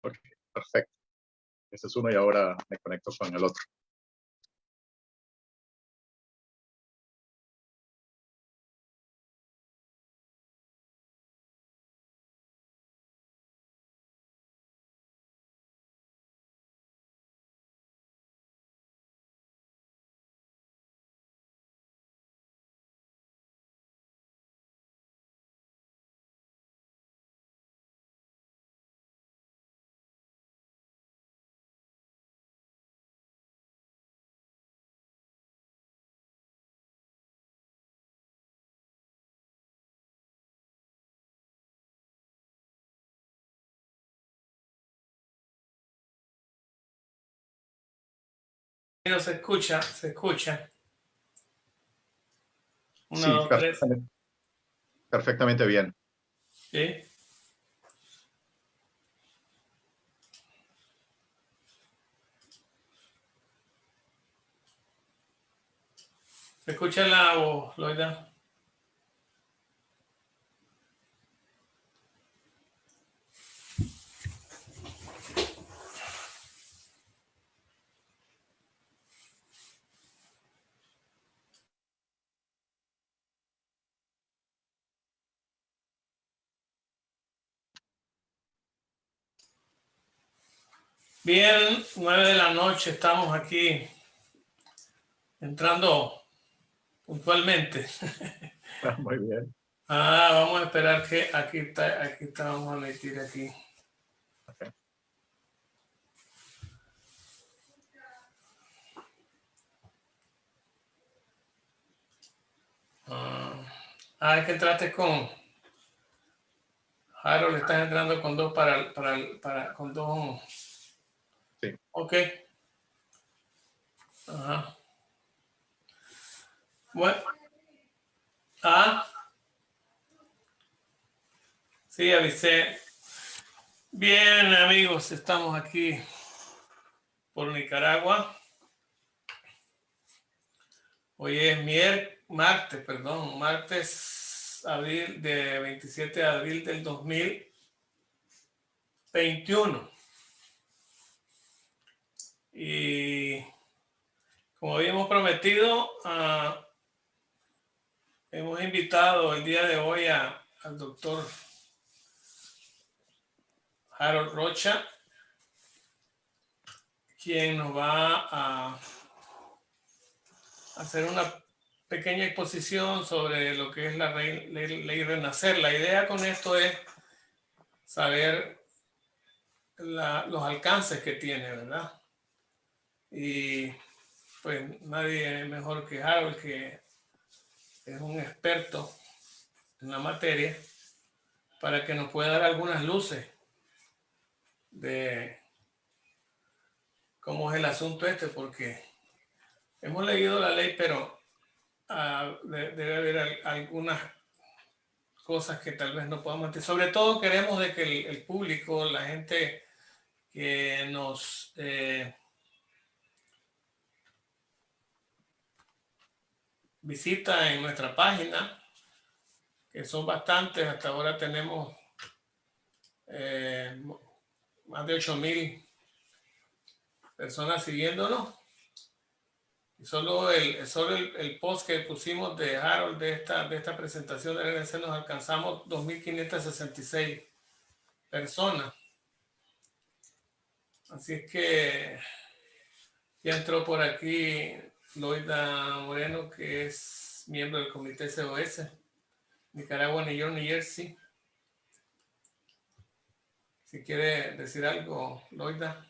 Ok, perfecto. Ese es uno y ahora me conecto con el otro. Se escucha, se escucha. Uno, Sí, dos, tres. perfectamente bien. ¿Sí? ¿Se escucha la voz, Loida? Bien, 9 de la noche, estamos aquí entrando puntualmente. Muy bien. Vamos a esperar que aquí está, vamos a meter aquí. Okay. Es que entraste con Harold, estás entrando con dos con dos. Sí. Ok. Ajá. Bueno. Sí, avisé. Bien, amigos, estamos aquí por Nicaragua. Hoy es martes abril de 27 de abril del 2021. Y como habíamos prometido, hemos invitado el día de hoy al doctor Harold Rocha, quien nos va a hacer una pequeña exposición sobre lo que es la ley Renacer. La idea con esto es saber los alcances que tiene, ¿verdad? Y pues nadie mejor que Harold, que es un experto en la materia, para que nos pueda dar algunas luces de cómo es el asunto porque hemos leído la ley, pero debe haber algunas cosas que tal vez no podamos entender. Sobre todo queremos de que el público, la gente que nos visita en nuestra página, que son bastantes, hasta ahora tenemos más de 8,000 personas siguiéndonos. Y solo el post que pusimos de Harold de esta presentación de RNC nos alcanzamos 2,566 personas. Así es que ya entró por aquí Loida Moreno, que es miembro del comité COS, Nicaragua, New York, New Jersey. Si quiere decir algo, Loida.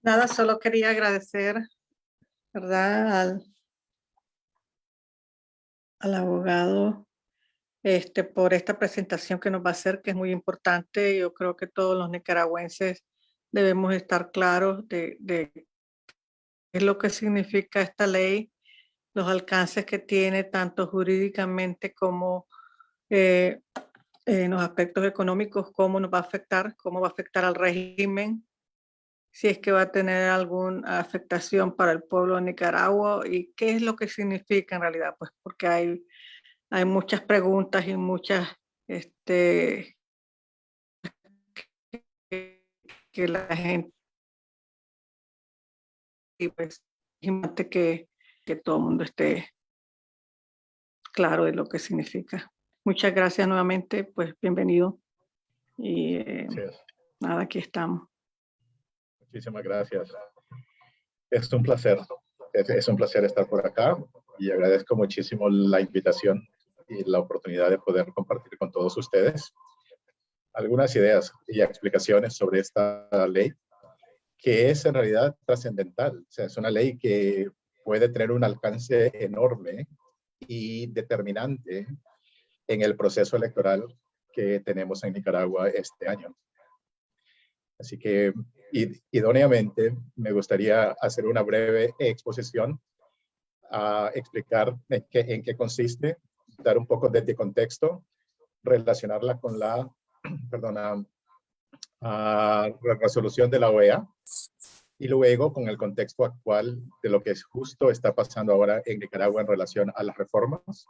Nada, solo quería agradecer, ¿verdad?, al abogado por esta presentación que nos va a hacer, que es muy importante. Yo creo que todos los nicaragüenses debemos estar claros de qué es lo que significa esta ley, los alcances que tiene tanto jurídicamente como en los aspectos económicos, cómo nos va a afectar, cómo va a afectar al régimen si es que va a tener alguna afectación para el pueblo de Nicaragua y qué es lo que significa en realidad, pues porque hay muchas preguntas y muchas que la gente, y pues, es importante que todo el mundo esté claro de lo que significa. Muchas gracias nuevamente, pues bienvenido. Y Gracias. nada, aquí estamos. Muchísimas gracias. Es un placer. Es un placer estar por acá y agradezco muchísimo la invitación y la oportunidad de poder compartir con todos ustedes algunas ideas y explicaciones sobre esta ley, que es en realidad trascendental. O sea, es una ley que puede tener un alcance enorme y determinante en el proceso electoral que tenemos en Nicaragua este año. Así que idóneamente me gustaría hacer una breve exposición a explicar en qué consiste, dar un poco de contexto, relacionarla con la resolución de la OEA y luego con el contexto actual de lo que justo está pasando ahora en Nicaragua en relación a las reformas.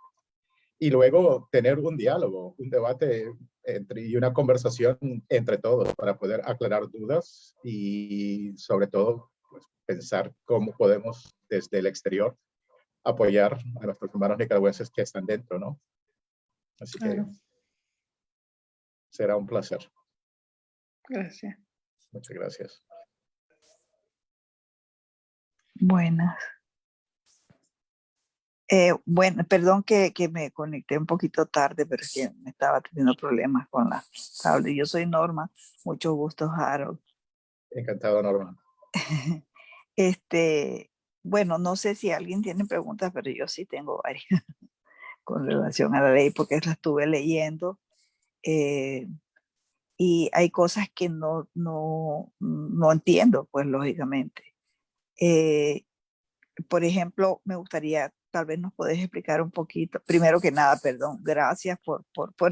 Y luego tener un diálogo, un debate y una conversación entre todos para poder aclarar dudas y sobre todo pues, pensar cómo podemos desde el exterior apoyar a nuestros hermanos nicaragüenses que están dentro, ¿no? Así Claro. que será un placer. Gracias. Muchas gracias. Buenas. Bueno, perdón que me conecté un poquito tarde, pero es que me estaba teniendo problemas con la tablet. Yo soy Norma, mucho gusto, Harold. Encantado, Norma. Bueno, no sé si alguien tiene preguntas, pero yo sí tengo varias con relación a la ley, porque la estuve leyendo y hay cosas que no entiendo, pues lógicamente. Por ejemplo, me gustaría, tal vez nos podés explicar un poquito, primero que nada, perdón, gracias por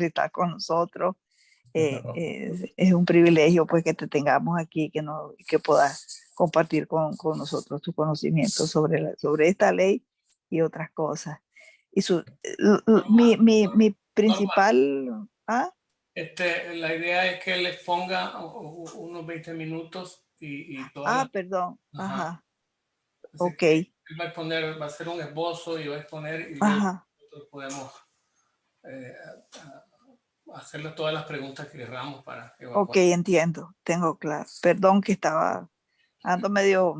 estar con nosotros. No. Es un privilegio pues que te tengamos aquí, que puedas compartir con nosotros tu conocimiento sobre esta ley y otras cosas. Y mi principal... ¿Ah? La idea es que les ponga unos 20 minutos y todas Perdón. Ajá. Ajá. Así Ok. él va a hacer un esbozo y va a exponer y luego nosotros podemos hacerle todas las preguntas que queramos para evacuar. Ok, entiendo, tengo claro. Perdón que ando medio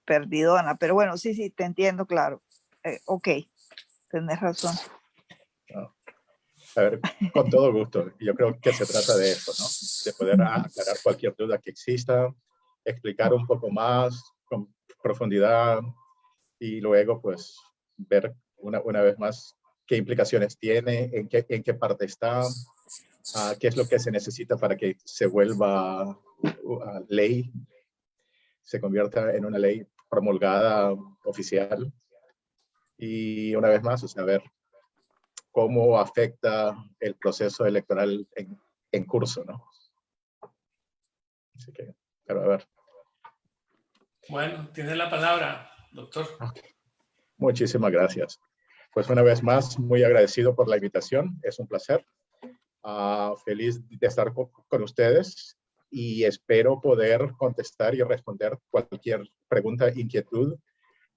perdido, Ana, pero bueno, sí, te entiendo, claro. Ok, tenés razón. No. A ver, con todo gusto. Yo creo que se trata de eso, ¿no? De poder aclarar cualquier duda que exista, explicar un poco más con profundidad y luego, pues, ver una vez más qué implicaciones tiene, en qué parte está, qué es lo que se necesita para que se vuelva ley, se convierta en una ley promulgada oficial. Y una vez más, o sea, ver cómo afecta el proceso electoral en curso, ¿no? Así que, pero a ver. Bueno, tiene la palabra, doctor. Okay. Muchísimas gracias. Pues una vez más, muy agradecido por la invitación. Es un placer. Feliz de estar con ustedes y espero poder contestar y responder cualquier pregunta, inquietud,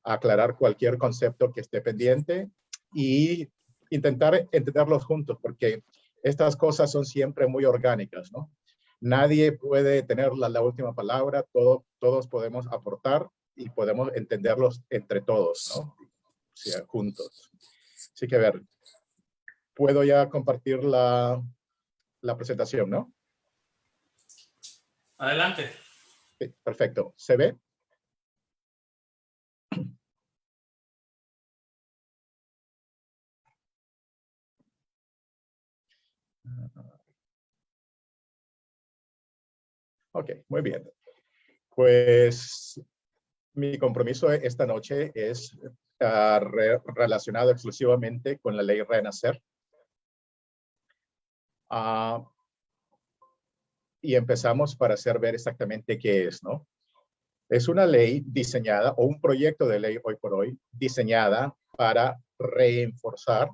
aclarar cualquier concepto que esté pendiente y intentar entenderlos juntos, porque estas cosas son siempre muy orgánicas, ¿no? Nadie puede tener la última palabra, todos podemos aportar y podemos entenderlos entre todos, ¿no? O sea, juntos. Así que, a ver, puedo ya compartir la presentación, ¿no? Adelante. Sí, perfecto. ¿Se ve? Ok, muy bien. Pues mi compromiso esta noche es relacionado exclusivamente con la ley Renacer. Y empezamos para hacer ver exactamente qué es, ¿no? Es una ley diseñada, o un proyecto de ley hoy por hoy, diseñada para reforzar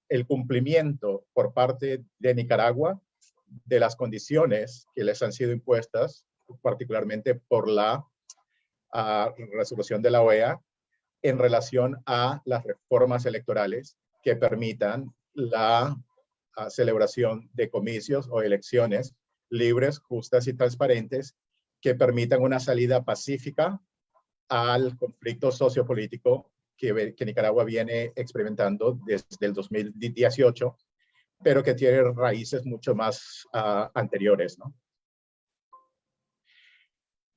el cumplimiento por parte de Nicaragua de las condiciones que les han sido impuestas, particularmente por la resolución de la OEA, en relación a las reformas electorales que permitan la celebración de comicios o elecciones libres, justas y transparentes, que permitan una salida pacífica al conflicto sociopolítico que Nicaragua viene experimentando desde el 2018, pero que tiene raíces mucho más anteriores, ¿no?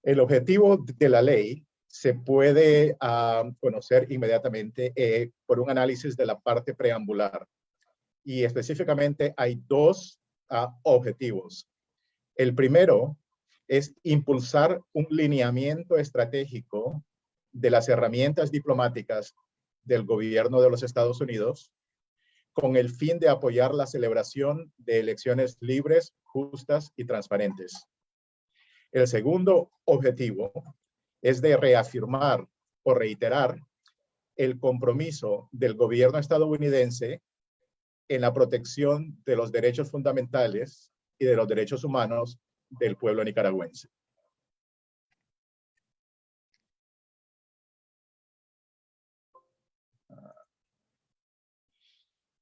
El objetivo de la ley se puede conocer inmediatamente por un análisis de la parte preambular. Y específicamente hay dos objetivos. El primero es impulsar un lineamiento estratégico de las herramientas diplomáticas del gobierno de los Estados Unidos con el fin de apoyar la celebración de elecciones libres, justas y transparentes. El segundo objetivo es de reafirmar o reiterar el compromiso del gobierno estadounidense en la protección de los derechos fundamentales y de los derechos humanos del pueblo nicaragüense.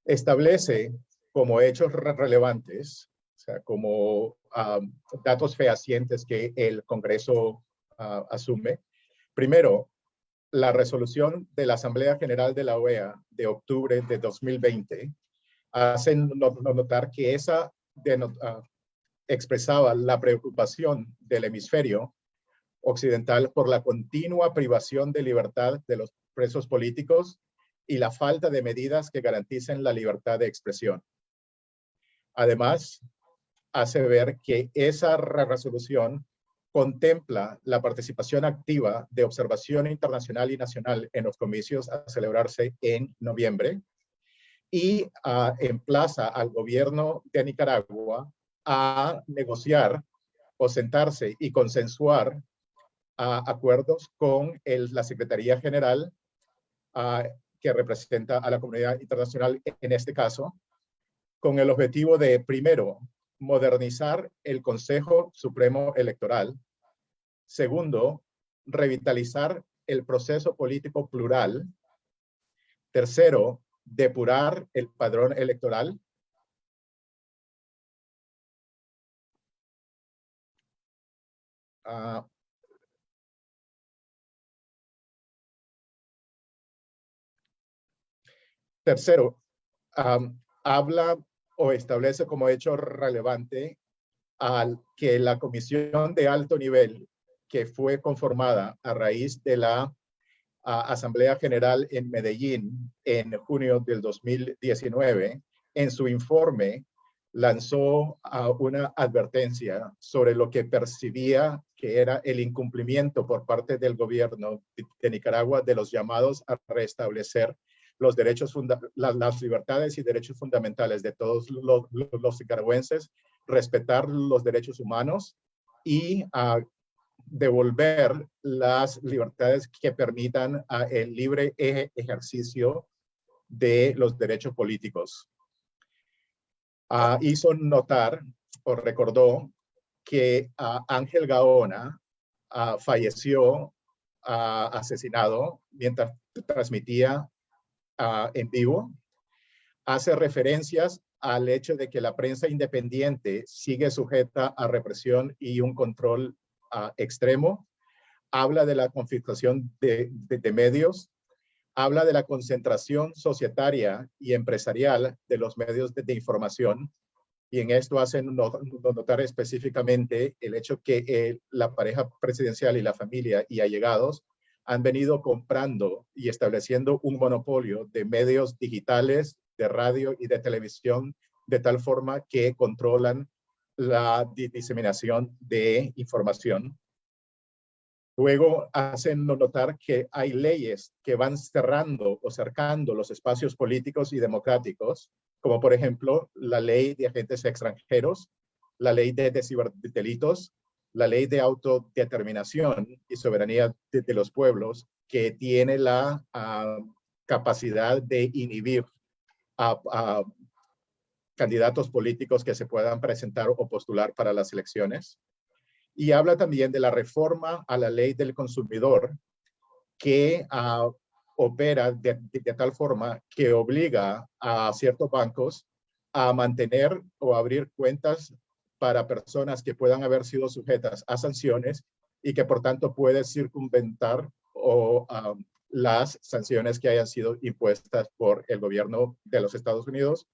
Establece como hechos relevantes, o sea, como datos fehacientes que el Congreso asume. Primero, la resolución de la Asamblea General de la OEA de octubre de 2020 hace notar que esa expresaba la preocupación del hemisferio occidental por la continua privación de libertad de los presos políticos y la falta de medidas que garanticen la libertad de expresión. Además, hace ver que esa resolución contempla la participación activa de observación internacional y nacional en los comicios a celebrarse en noviembre y emplaza al gobierno de Nicaragua a negociar o sentarse y consensuar acuerdos con la Secretaría General que representa a la comunidad internacional en este caso, con el objetivo de, primero, modernizar el Consejo Supremo Electoral. Segundo, revitalizar el proceso político plural. Tercero, depurar el padrón electoral. Tercero, habla o establece como hecho relevante que la comisión de alto nivel que fue conformada a raíz de la Asamblea General en Medellín en junio del 2019, en su informe lanzó una advertencia sobre lo que percibía que era el incumplimiento por parte del gobierno de Nicaragua de los llamados a restablecer los derechos, las libertades y derechos fundamentales de todos los nicaragüenses, respetar los derechos humanos y devolver las libertades que permitan el libre ejercicio de los derechos políticos. Hizo notar o recordó que Ángel Gaona falleció asesinado mientras transmitía en vivo. Hace referencias al hecho de que la prensa independiente sigue sujeta a represión y un control extremo. Habla de la confiscación de medios. Habla de la concentración societaria y empresarial de los medios de información. Y en esto hacen notar específicamente el hecho que la pareja presidencial y la familia y allegados han venido comprando y estableciendo un monopolio de medios digitales, de radio y de televisión, de tal forma que controlan la diseminación de información. Luego hacen notar que hay leyes que van cerrando o cercando los espacios políticos y democráticos, como por ejemplo la ley de agentes extranjeros, la ley de ciberdelitos, la ley de autodeterminación y soberanía de los pueblos, que tiene la capacidad de inhibir a candidatos políticos que se puedan presentar o postular para las elecciones. Y habla también de la reforma a la ley del consumidor, que opera de tal forma que obliga a ciertos bancos a mantener o abrir cuentas para personas que puedan haber sido sujetas a sanciones y que por tanto puede circunventar las sanciones que hayan sido impuestas por el gobierno de los Estados Unidos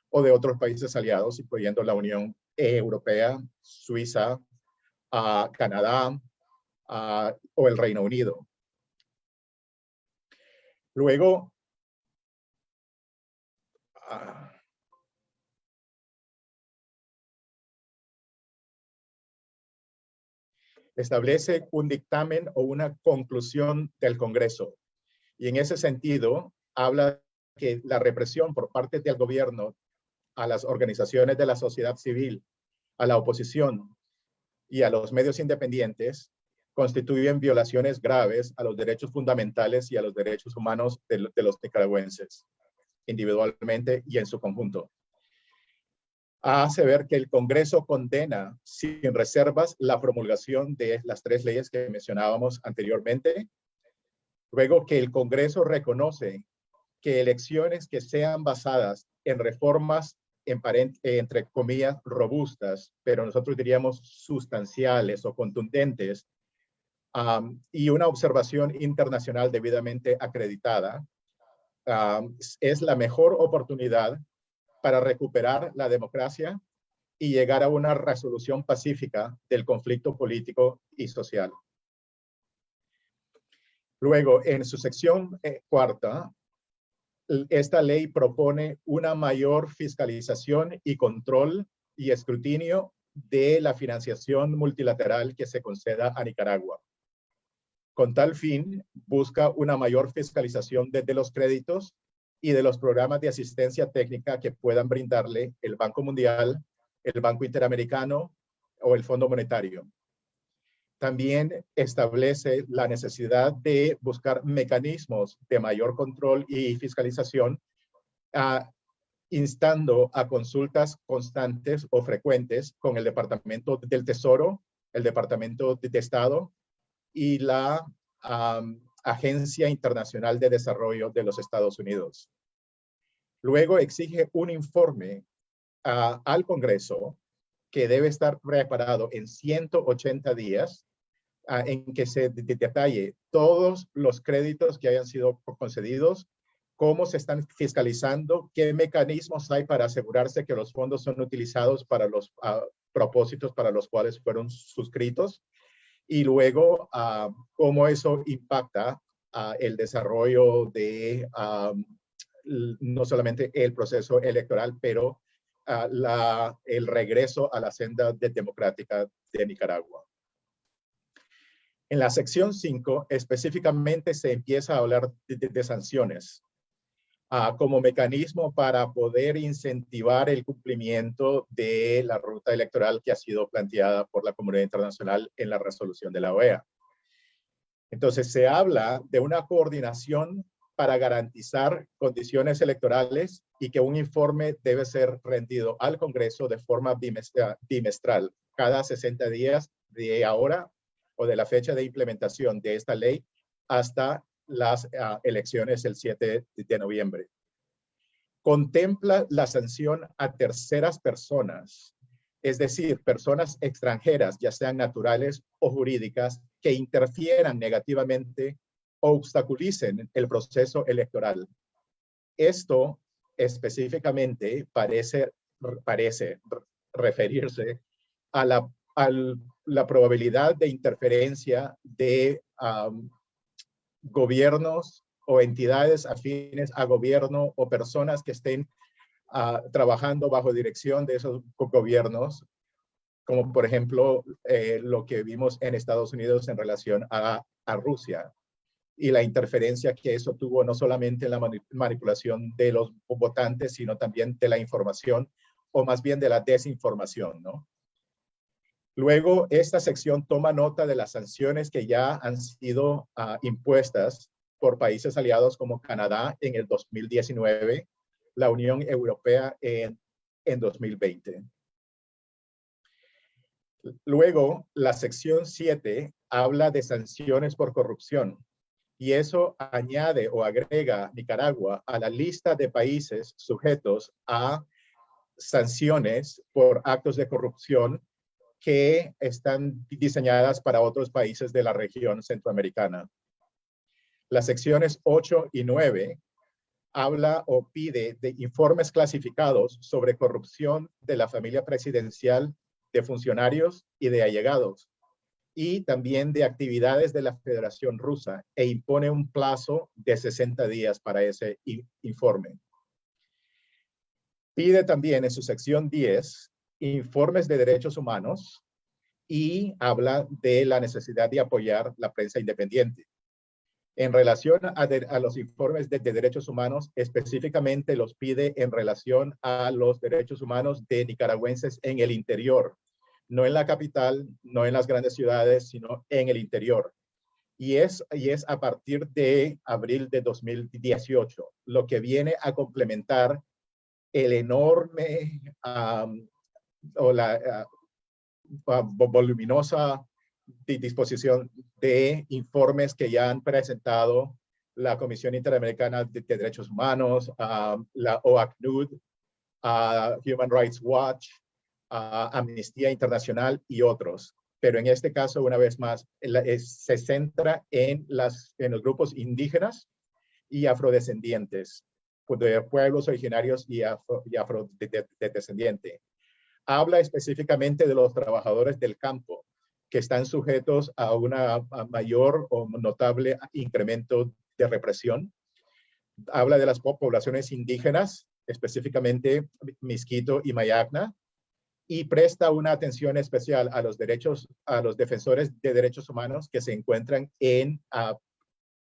o de otros países aliados, incluyendo la Unión Europea, Suiza, Canadá o el Reino Unido. Luego, establece un dictamen o una conclusión del Congreso. Y en ese sentido, habla que la represión por parte del gobierno a las organizaciones de la sociedad civil, a la oposición y a los medios independientes constituyen violaciones graves a los derechos fundamentales y a los derechos humanos de los nicaragüenses, individualmente y en su conjunto. Hace ver que el Congreso condena sin reservas la promulgación de las 3 leyes que mencionábamos anteriormente. Luego, que el Congreso reconoce que elecciones que sean basadas en reformas, entre comillas, robustas, pero nosotros diríamos sustanciales o contundentes, y una observación internacional debidamente acreditada, es la mejor oportunidad para recuperar la democracia y llegar a una resolución pacífica del conflicto político y social. Luego, en su sección cuarta, esta ley propone una mayor fiscalización y control y escrutinio de la financiación multilateral que se conceda a Nicaragua. Con tal fin, busca una mayor fiscalización de los créditos y de los programas de asistencia técnica que puedan brindarle el Banco Mundial, el Banco Interamericano o el Fondo Monetario. También establece la necesidad de buscar mecanismos de mayor control y fiscalización, instando a consultas constantes o frecuentes con el Departamento del Tesoro, el Departamento de Estado y la Agencia Internacional de Desarrollo de los Estados Unidos. Luego exige un informe al Congreso que debe estar preparado en 180 días, en que se detalle todos los créditos que hayan sido concedidos, cómo se están fiscalizando, qué mecanismos hay para asegurarse que los fondos son utilizados para los propósitos para los cuales fueron suscritos, y luego cómo eso impacta el desarrollo de no solamente el proceso electoral, pero el regreso a la senda democrática de Nicaragua. En la sección 5, específicamente se empieza a hablar de sanciones como mecanismo para poder incentivar el cumplimiento de la ruta electoral que ha sido planteada por la comunidad internacional en la resolución de la OEA. Entonces, se habla de una coordinación para garantizar condiciones electorales y que un informe debe ser rendido al Congreso de forma bimestral, cada 60 días de ahora o de la fecha de implementación de esta ley hasta las elecciones el 7 de noviembre. Contempla la sanción a terceras personas, es decir, personas extranjeras, ya sean naturales o jurídicas, que interfieran negativamente o obstaculicen el proceso electoral. Esto específicamente parece referirse a la probabilidad de interferencia de gobiernos o entidades afines a gobierno o personas que estén trabajando bajo dirección de esos gobiernos, como por ejemplo lo que vimos en Estados Unidos en relación a Rusia y la interferencia que eso tuvo no solamente en la manipulación de los votantes, sino también de la información, o más bien de la desinformación, ¿no? Luego, esta sección toma nota de las sanciones que ya han sido impuestas por países aliados como Canadá en el 2019, la Unión Europea en 2020. Luego, la sección 7 habla de sanciones por corrupción y eso añade o agrega Nicaragua a la lista de países sujetos a sanciones por actos de corrupción que están diseñadas para otros países de la región centroamericana. Las secciones 8 y 9 habla o pide de informes clasificados sobre corrupción de la familia presidencial, de funcionarios y de allegados, y también de actividades de la Federación Rusa, e impone un plazo de 60 días para ese informe. Pide también en su sección 10 informes de derechos humanos y habla de la necesidad de apoyar la prensa independiente. En relación a los informes de derechos humanos, específicamente los pide en relación a los derechos humanos de nicaragüenses en el interior, no en la capital, no en las grandes ciudades, sino en el interior. Y es a partir de abril de 2018, lo que viene a complementar el enorme o la voluminosa disposición de informes que ya han presentado la Comisión Interamericana de Derechos Humanos, la OACNUD, Human Rights Watch, Amnistía Internacional y otros. Pero en este caso, una vez más, se centra en los grupos indígenas y afrodescendientes, de pueblos originarios y afrodescendientes. Habla específicamente de los trabajadores del campo que están sujetos a mayor o notable incremento de represión. Habla de las poblaciones indígenas, específicamente Miskito y Mayacna, y presta una atención especial a los defensores de derechos humanos que se encuentran en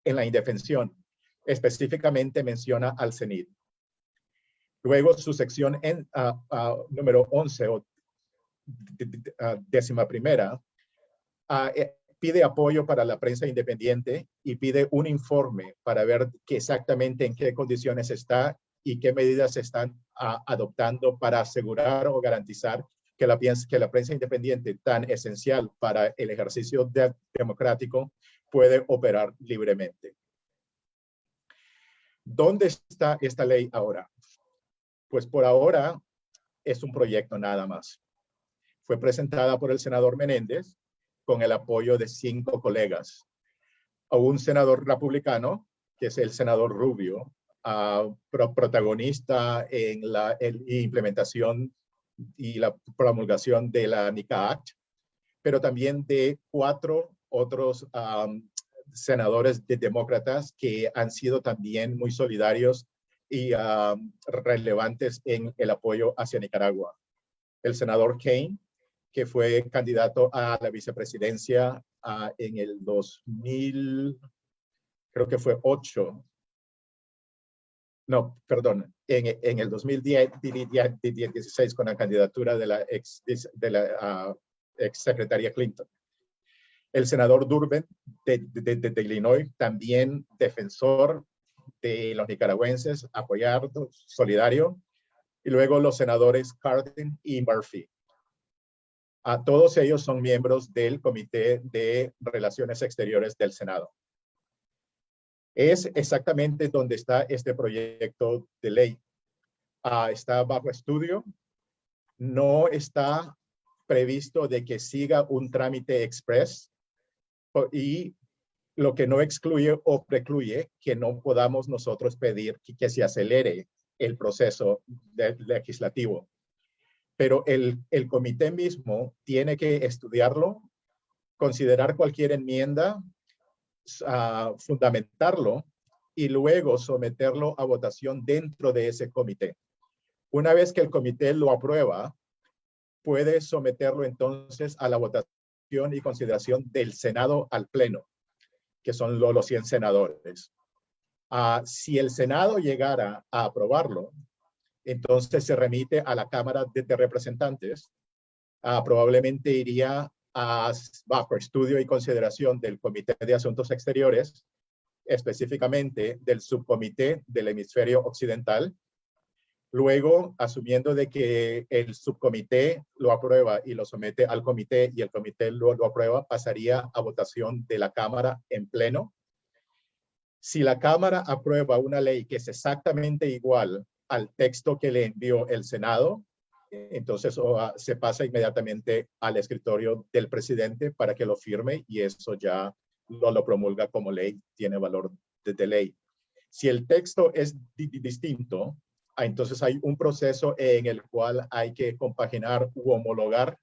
la indefensión. Específicamente menciona al CENID. Luego su sección número 11 o 11ª, pide apoyo para la prensa independiente y pide un informe para ver exactamente en qué condiciones está y qué medidas se están adoptando para asegurar o garantizar que la prensa independiente, tan esencial para el ejercicio democrático, puede operar libremente. ¿Dónde está esta ley ahora? Pues por ahora es un proyecto nada más. Fue presentada por el senador Menéndez con el apoyo de 5 colegas. Un senador republicano, que es el senador Rubio, protagonista en la implementación y la promulgación de la NICA Act, pero también de 4 otros senadores demócratas que han sido también muy solidarios y relevantes en el apoyo hacia Nicaragua. El senador Kane, que fue candidato a la vicepresidencia en el 2000, creo que fue 8. No, perdón, en el 2016 con la candidatura de la ex secretaria Clinton. El senador Durbin de Illinois, también defensor de los nicaragüenses, apoyado, solidario. Y luego los senadores Cardin y Murphy. Todos ellos son miembros del Comité de Relaciones Exteriores del Senado. Es exactamente donde está este proyecto de ley. Está bajo estudio. No está previsto de que siga un trámite express y lo que no excluye o precluye que no podamos nosotros pedir que se acelere el proceso legislativo. Pero el comité mismo tiene que estudiarlo, considerar cualquier enmienda, fundamentarlo y luego someterlo a votación dentro de ese comité. Una vez que el comité lo aprueba, puede someterlo entonces a la votación y consideración del Senado al Pleno, que son los 100 senadores. Si el Senado llegara a aprobarlo, entonces se remite a la Cámara de Representantes probablemente iría bajo estudio y consideración del Comité de Asuntos Exteriores, específicamente del subcomité del hemisferio occidental. Luego, asumiendo de que el subcomité lo aprueba y lo somete al comité y el comité lo aprueba, pasaría a votación de la Cámara en pleno. Si la Cámara aprueba una ley que es exactamente igual al texto que le envió el Senado, entonces se pasa inmediatamente al escritorio del presidente para que lo firme y eso ya lo promulga como ley, tiene valor de ley. Si el texto es distinto, entonces hay un proceso en el cual hay que compaginar u homologar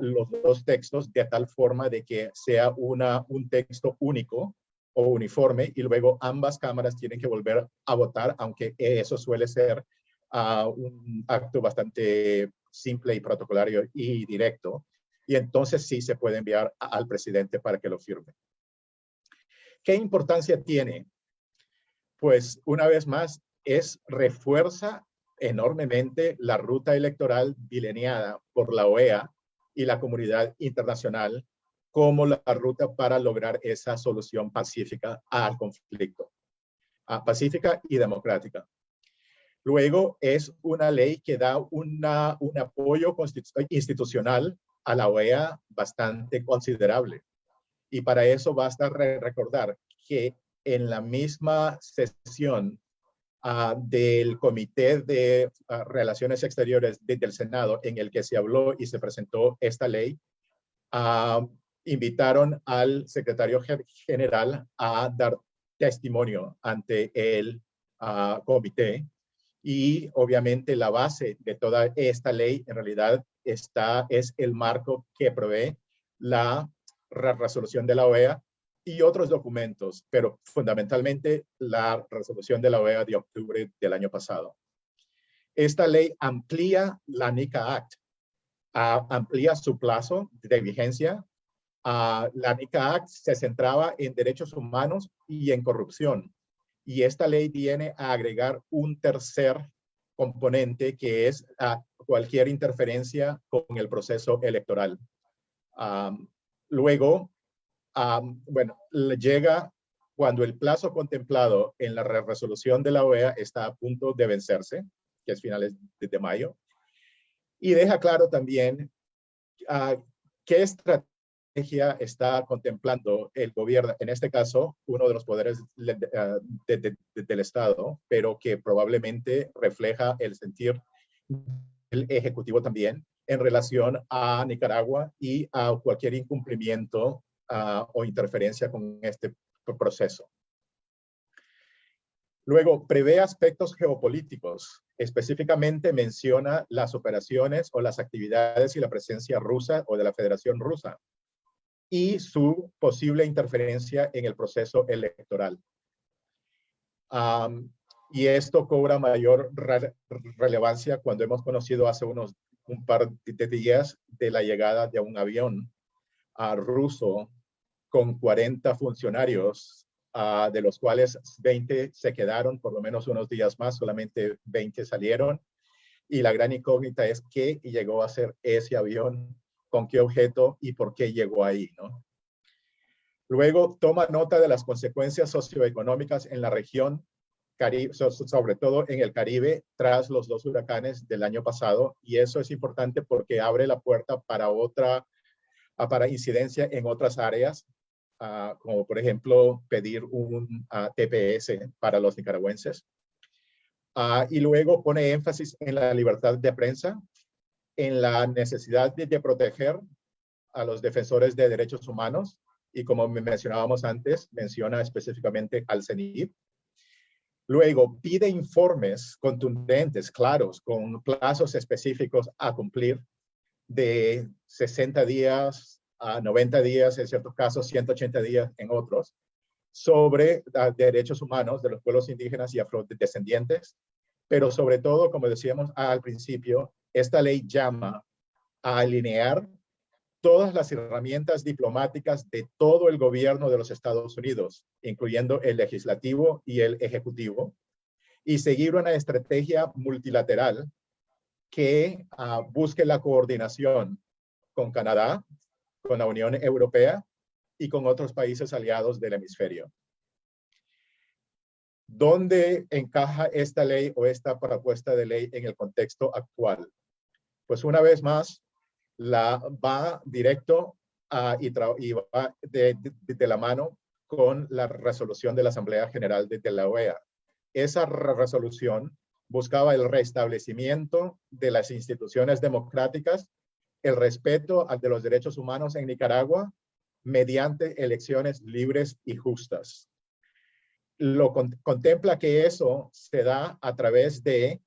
los dos textos de tal forma de que sea un texto único o uniforme y luego ambas cámaras tienen que volver a votar, aunque eso suele ser un acto bastante simple y protocolario y directo. Y entonces sí se puede enviar al presidente para que lo firme. ¿Qué importancia tiene? Pues una vez más, refuerza enormemente la ruta electoral delineada por la OEA y la comunidad internacional como la ruta para lograr esa solución pacífica al conflicto, pacífica y democrática. Luego es una ley que da un apoyo institucional a la OEA bastante considerable. Y para eso basta recordar que en la misma sesión del Comité de Relaciones Exteriores del Senado, en el que se habló y se presentó esta ley, invitaron al secretario general a dar testimonio ante el comité. Y obviamente la base de toda esta ley en realidad es el marco que provee la resolución de la OEA y otros documentos, pero fundamentalmente la resolución de la OEA de octubre del año pasado. Esta ley amplía la NICA Act, amplía su plazo de vigencia. La NICA Act se centraba en derechos humanos y en corrupción. Y esta ley viene a agregar un tercer componente que es cualquier interferencia con el proceso electoral. Luego, bueno, llega cuando el plazo contemplado en la resolución de la OEA está a punto de vencerse, que es finales de mayo, y deja claro también qué estrategia está contemplando el gobierno, en este caso, uno de los poderes del Estado, pero que probablemente refleja el sentir del Ejecutivo también en relación a Nicaragua y a cualquier incumplimiento o interferencia con este proceso. Luego, prevé aspectos geopolíticos. Específicamente menciona las operaciones o las actividades y la presencia rusa o de la Federación Rusa y su posible interferencia en el proceso electoral. Y esto cobra mayor relevancia cuando hemos conocido hace un par de días de la llegada de un avión ruso con 40 funcionarios, de los cuales 20 se quedaron por lo menos unos días más, solamente 20 salieron. Y la gran incógnita es qué llegó a ser ese avión, con qué objeto y por qué llegó ahí, ¿no? Luego toma nota de las consecuencias socioeconómicas en la región, sobre todo en el Caribe, tras los 2 huracanes del año pasado. Y eso es importante porque abre la puerta para incidencia en otras áreas, como por ejemplo pedir un TPS para los nicaragüenses. Y luego pone énfasis en la libertad de prensa, en la necesidad de proteger a los defensores de derechos humanos, y como mencionábamos antes, menciona específicamente al CENIP. Luego pide informes contundentes, claros, con plazos específicos a cumplir, de 60 días a 90 días, en ciertos casos 180 días en otros, sobre derechos humanos de los pueblos indígenas y afrodescendientes. Pero sobre todo, como decíamos al principio, esta ley llama a alinear todas las herramientas diplomáticas de todo el gobierno de los Estados Unidos, incluyendo el legislativo y el ejecutivo, y seguir una estrategia multilateral que busque la coordinación con Canadá, con la Unión Europea y con otros países aliados del hemisferio. ¿Dónde encaja esta ley o esta propuesta de ley en el contexto actual? Pues una vez más, va directo y va de la mano con la resolución de la Asamblea General de la OEA. Esa resolución buscaba el restablecimiento de las instituciones democráticas, el respeto de los derechos humanos en Nicaragua mediante elecciones libres y justas. Contempla que eso se da a través de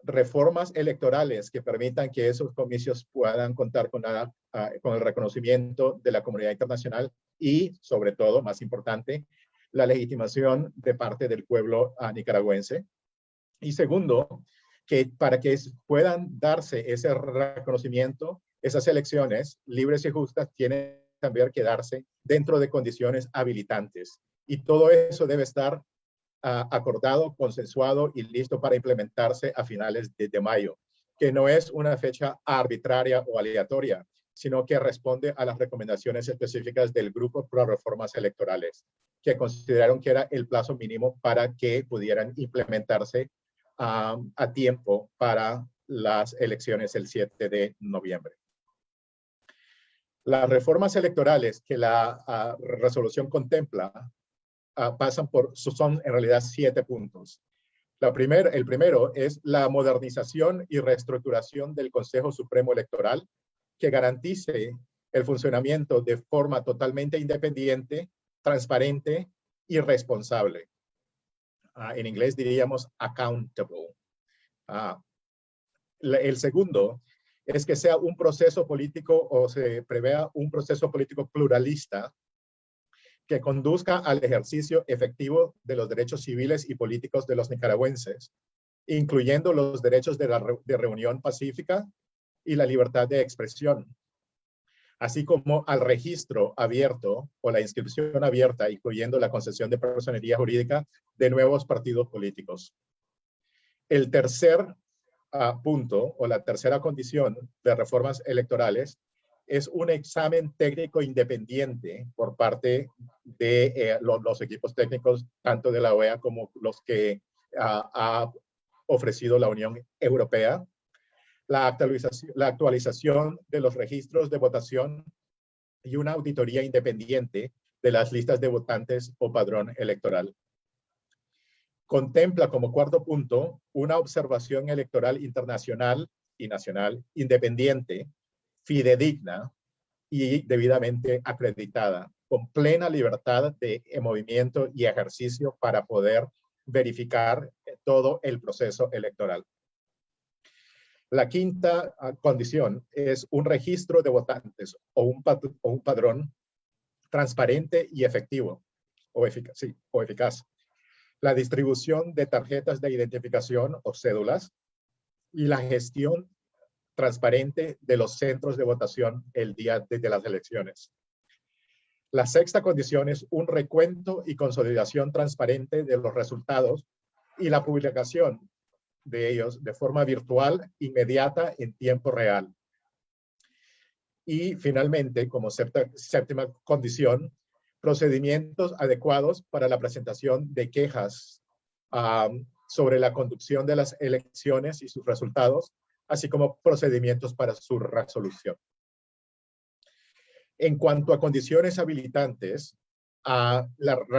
reformas electorales que permitan que esos comicios puedan contar con el reconocimiento de la comunidad internacional y, sobre todo, más importante, la legitimación de parte del pueblo nicaragüense. Y segundo, que para que puedan darse ese reconocimiento, esas elecciones libres y justas tienen también que darse dentro de condiciones habilitantes. Y todo eso debe estar acordado, consensuado y listo para implementarse a finales de mayo, que no es una fecha arbitraria o aleatoria, sino que responde a las recomendaciones específicas del Grupo Pro Reformas Electorales, que consideraron que era el plazo mínimo para que pudieran implementarse a tiempo para las elecciones el 7 de noviembre. Las reformas electorales que la resolución contempla son en realidad 7 puntos. El primero es la modernización y reestructuración del Consejo Supremo Electoral, que garantice el funcionamiento de forma totalmente independiente, transparente y responsable. En inglés diríamos accountable. El segundo es que sea un proceso político o se prevea un proceso político pluralista que conduzca al ejercicio efectivo de los derechos civiles y políticos de los nicaragüenses, incluyendo los derechos de reunión pacífica y la libertad de expresión, así como al registro abierto o la inscripción abierta, incluyendo la concesión de personería jurídica de nuevos partidos políticos. El tercer punto o la tercera condición de reformas electorales es un examen técnico independiente por parte de los equipos técnicos, tanto de la OEA como los que ha ofrecido la Unión Europea, la actualización de los registros de votación y una auditoría independiente de las listas de votantes o padrón electoral. Contempla como cuarto punto una observación electoral internacional y nacional independiente, fidedigna y debidamente acreditada, con plena libertad de movimiento y ejercicio para poder verificar todo el proceso electoral. La quinta condición es un registro de votantes o un padrón transparente y efectivo o eficaz. La distribución de tarjetas de identificación o cédulas y la gestión transparente de los centros de votación el día de las elecciones. La sexta condición es un recuento y consolidación transparente de los resultados y la publicación de ellos de forma virtual, inmediata, en tiempo real. Y finalmente, como séptima condición, procedimientos adecuados para la presentación de quejas sobre la conducción de las elecciones y sus resultados, así como procedimientos para su resolución. En cuanto a condiciones habilitantes, la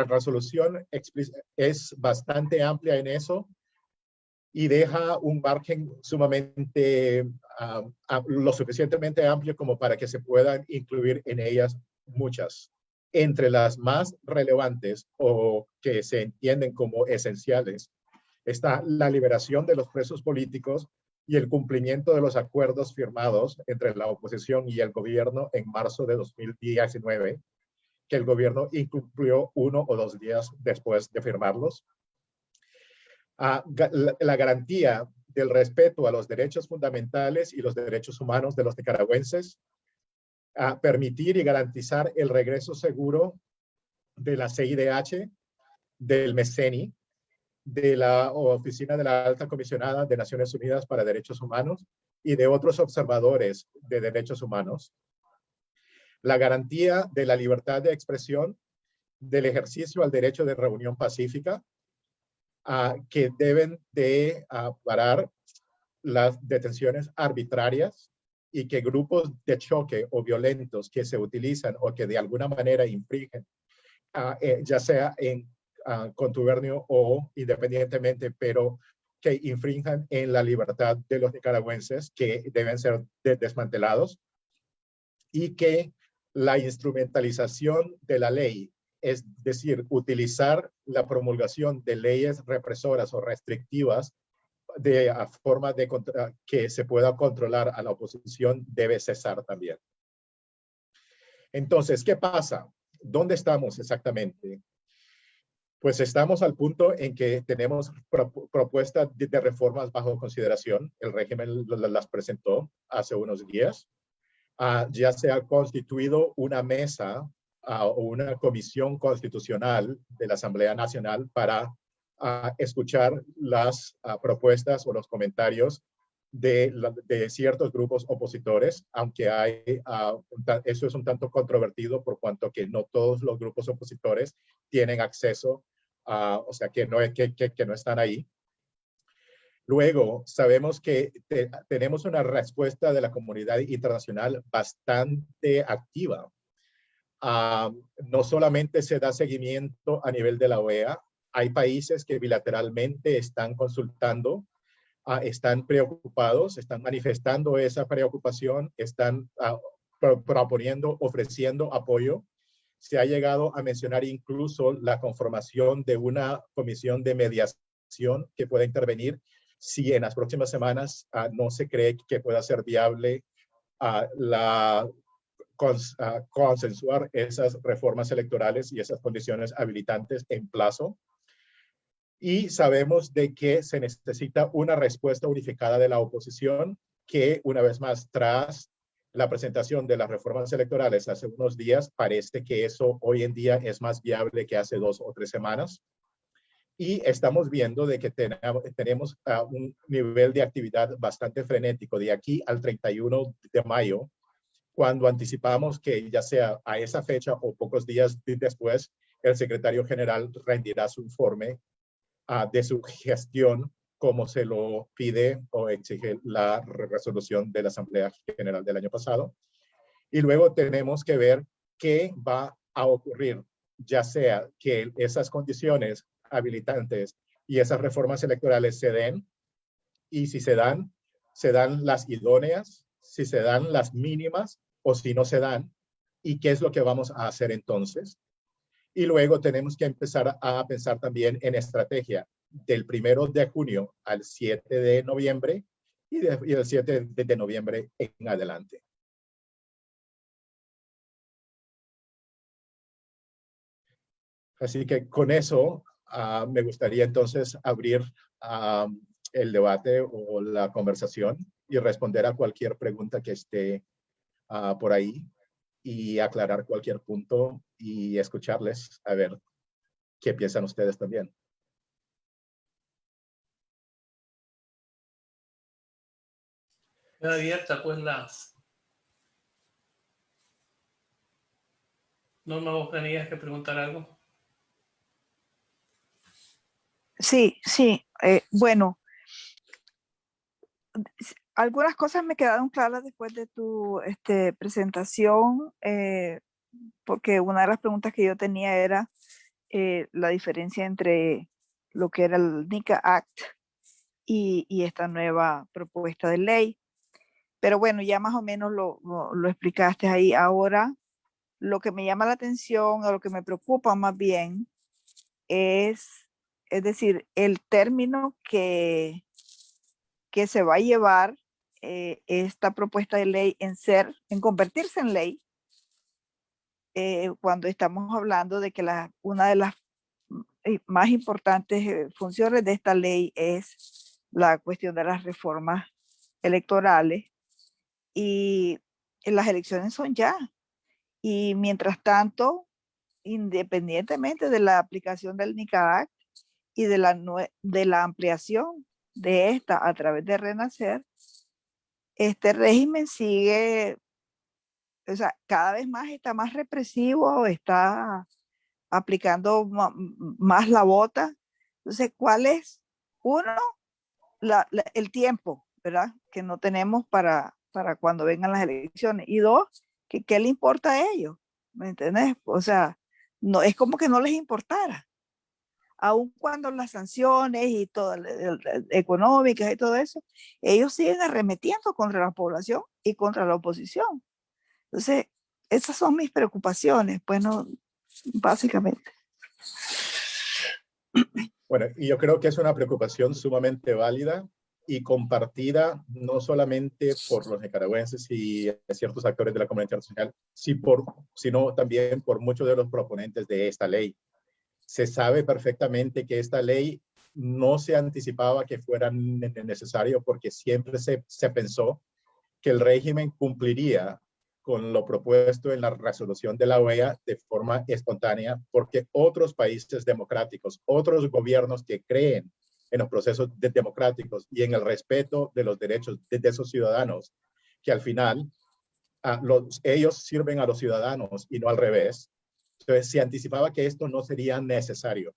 resolución es bastante amplia en eso y deja un margen sumamente, lo suficientemente amplio como para que se puedan incluir en ellas muchas. Entre las más relevantes o que se entienden como esenciales está la liberación de los presos políticos y el cumplimiento de los acuerdos firmados entre la oposición y el gobierno en marzo de 2019, que el gobierno incumplió 1 o 2 días después de firmarlos. La garantía del respeto a los derechos fundamentales y los derechos humanos de los nicaragüenses, permitir y garantizar el regreso seguro de la CIDH, del MECENI, de la Oficina de la Alta Comisionada de Naciones Unidas para Derechos Humanos y de otros observadores de derechos humanos, la garantía de la libertad de expresión, del ejercicio al derecho de reunión pacífica, que deben de parar las detenciones arbitrarias y que grupos de choque o violentos que se utilizan o que de alguna manera infringen, ya sea en contubernio o independientemente, pero que infrinjan en la libertad de los nicaragüenses, que deben ser desmantelados, y que la instrumentalización de la ley, es decir, utilizar la promulgación de leyes represoras o restrictivas de forma de que se pueda controlar a la oposición, debe cesar también. Entonces, ¿qué pasa? ¿Dónde estamos exactamente? Pues estamos al punto en que tenemos propuestas de reformas bajo consideración. El régimen las presentó hace unos días. Ya se ha constituido una mesa o una comisión constitucional de la Asamblea Nacional para escuchar las propuestas o los comentarios de ciertos grupos opositores, aunque eso es un tanto controvertido por cuanto que no todos los grupos opositores tienen acceso, o sea, que no están ahí. Luego, sabemos que tenemos una respuesta de la comunidad internacional bastante activa. No solamente se da seguimiento a nivel de la OEA, hay países que bilateralmente están consultando, están preocupados, están manifestando esa preocupación, están proponiendo, ofreciendo apoyo. Se ha llegado a mencionar incluso la conformación de una comisión de mediación que pueda intervenir si en las próximas semanas no se cree que pueda ser viable consensuar esas reformas electorales y esas condiciones habilitantes en plazo. Y sabemos de que se necesita una respuesta unificada de la oposición, que una vez más, tras la presentación de las reformas electorales hace unos días, parece que eso hoy en día es más viable que hace 2 o 3 semanas. Y estamos viendo de que tenemos un nivel de actividad bastante frenético de aquí al 31 de mayo, cuando anticipamos que ya sea a esa fecha o pocos días después, el secretario general rendirá su informe de su gestión, como se lo pide o exige la resolución de la Asamblea General del año pasado. Y luego tenemos que ver qué va a ocurrir, ya sea que esas condiciones habilitantes y esas reformas electorales se den, y si se dan las idóneas, si se dan las mínimas o si no se dan, y qué es lo que vamos a hacer entonces. Y luego tenemos que empezar a pensar también en estrategia del 1 de junio al 7 de noviembre y del 7 de noviembre en adelante. Así que con eso me gustaría entonces abrir el debate o la conversación y responder a cualquier pregunta que esté por ahí y aclarar cualquier punto y escucharles a ver qué piensan ustedes también. Queda abierta pues Norma, ¿vos tenías que preguntar algo? Sí, bueno, algunas cosas me quedaron claras después de tu presentación, porque una de las preguntas que yo tenía era la diferencia entre lo que era el NICA Act y esta nueva propuesta de ley. Pero bueno, ya más o menos lo explicaste ahí. Ahora, lo que me llama la atención, o lo que me preocupa más bien, es decir, el término que se va a llevar esta propuesta de ley en convertirse en ley, cuando estamos hablando de que una de las más importantes funciones de esta ley es la cuestión de las reformas electorales, y las elecciones son ya. Y mientras tanto, independientemente de la aplicación del NICA Act y de la ampliación de esta a través de Renacer, este régimen sigue, o sea, cada vez más está más represivo, está aplicando más la bota. Entonces, ¿cuál es? Uno, el tiempo, ¿verdad? Que no tenemos para cuando vengan las elecciones. Y dos, ¿qué le importa a ellos? ¿Me entiendes? O sea, no, es como que no les importara. Aun cuando las sanciones y todas económicas y todo eso, ellos siguen arremetiendo contra la población y contra la oposición. Entonces, esas son mis preocupaciones, pues no, básicamente. Bueno, y yo creo que es una preocupación sumamente válida y compartida no solamente por los nicaragüenses y ciertos actores de la comunidad internacional, sino también por muchos de los proponentes de esta ley. Se sabe perfectamente que esta ley no se anticipaba que fuera necesario porque siempre se pensó que el régimen cumpliría con lo propuesto en la resolución de la OEA de forma espontánea, porque otros países democráticos, otros gobiernos que creen en los procesos democráticos y en el respeto de los derechos de esos ciudadanos, que al final ellos sirven a los ciudadanos y no al revés. Entonces se anticipaba que esto no sería necesario.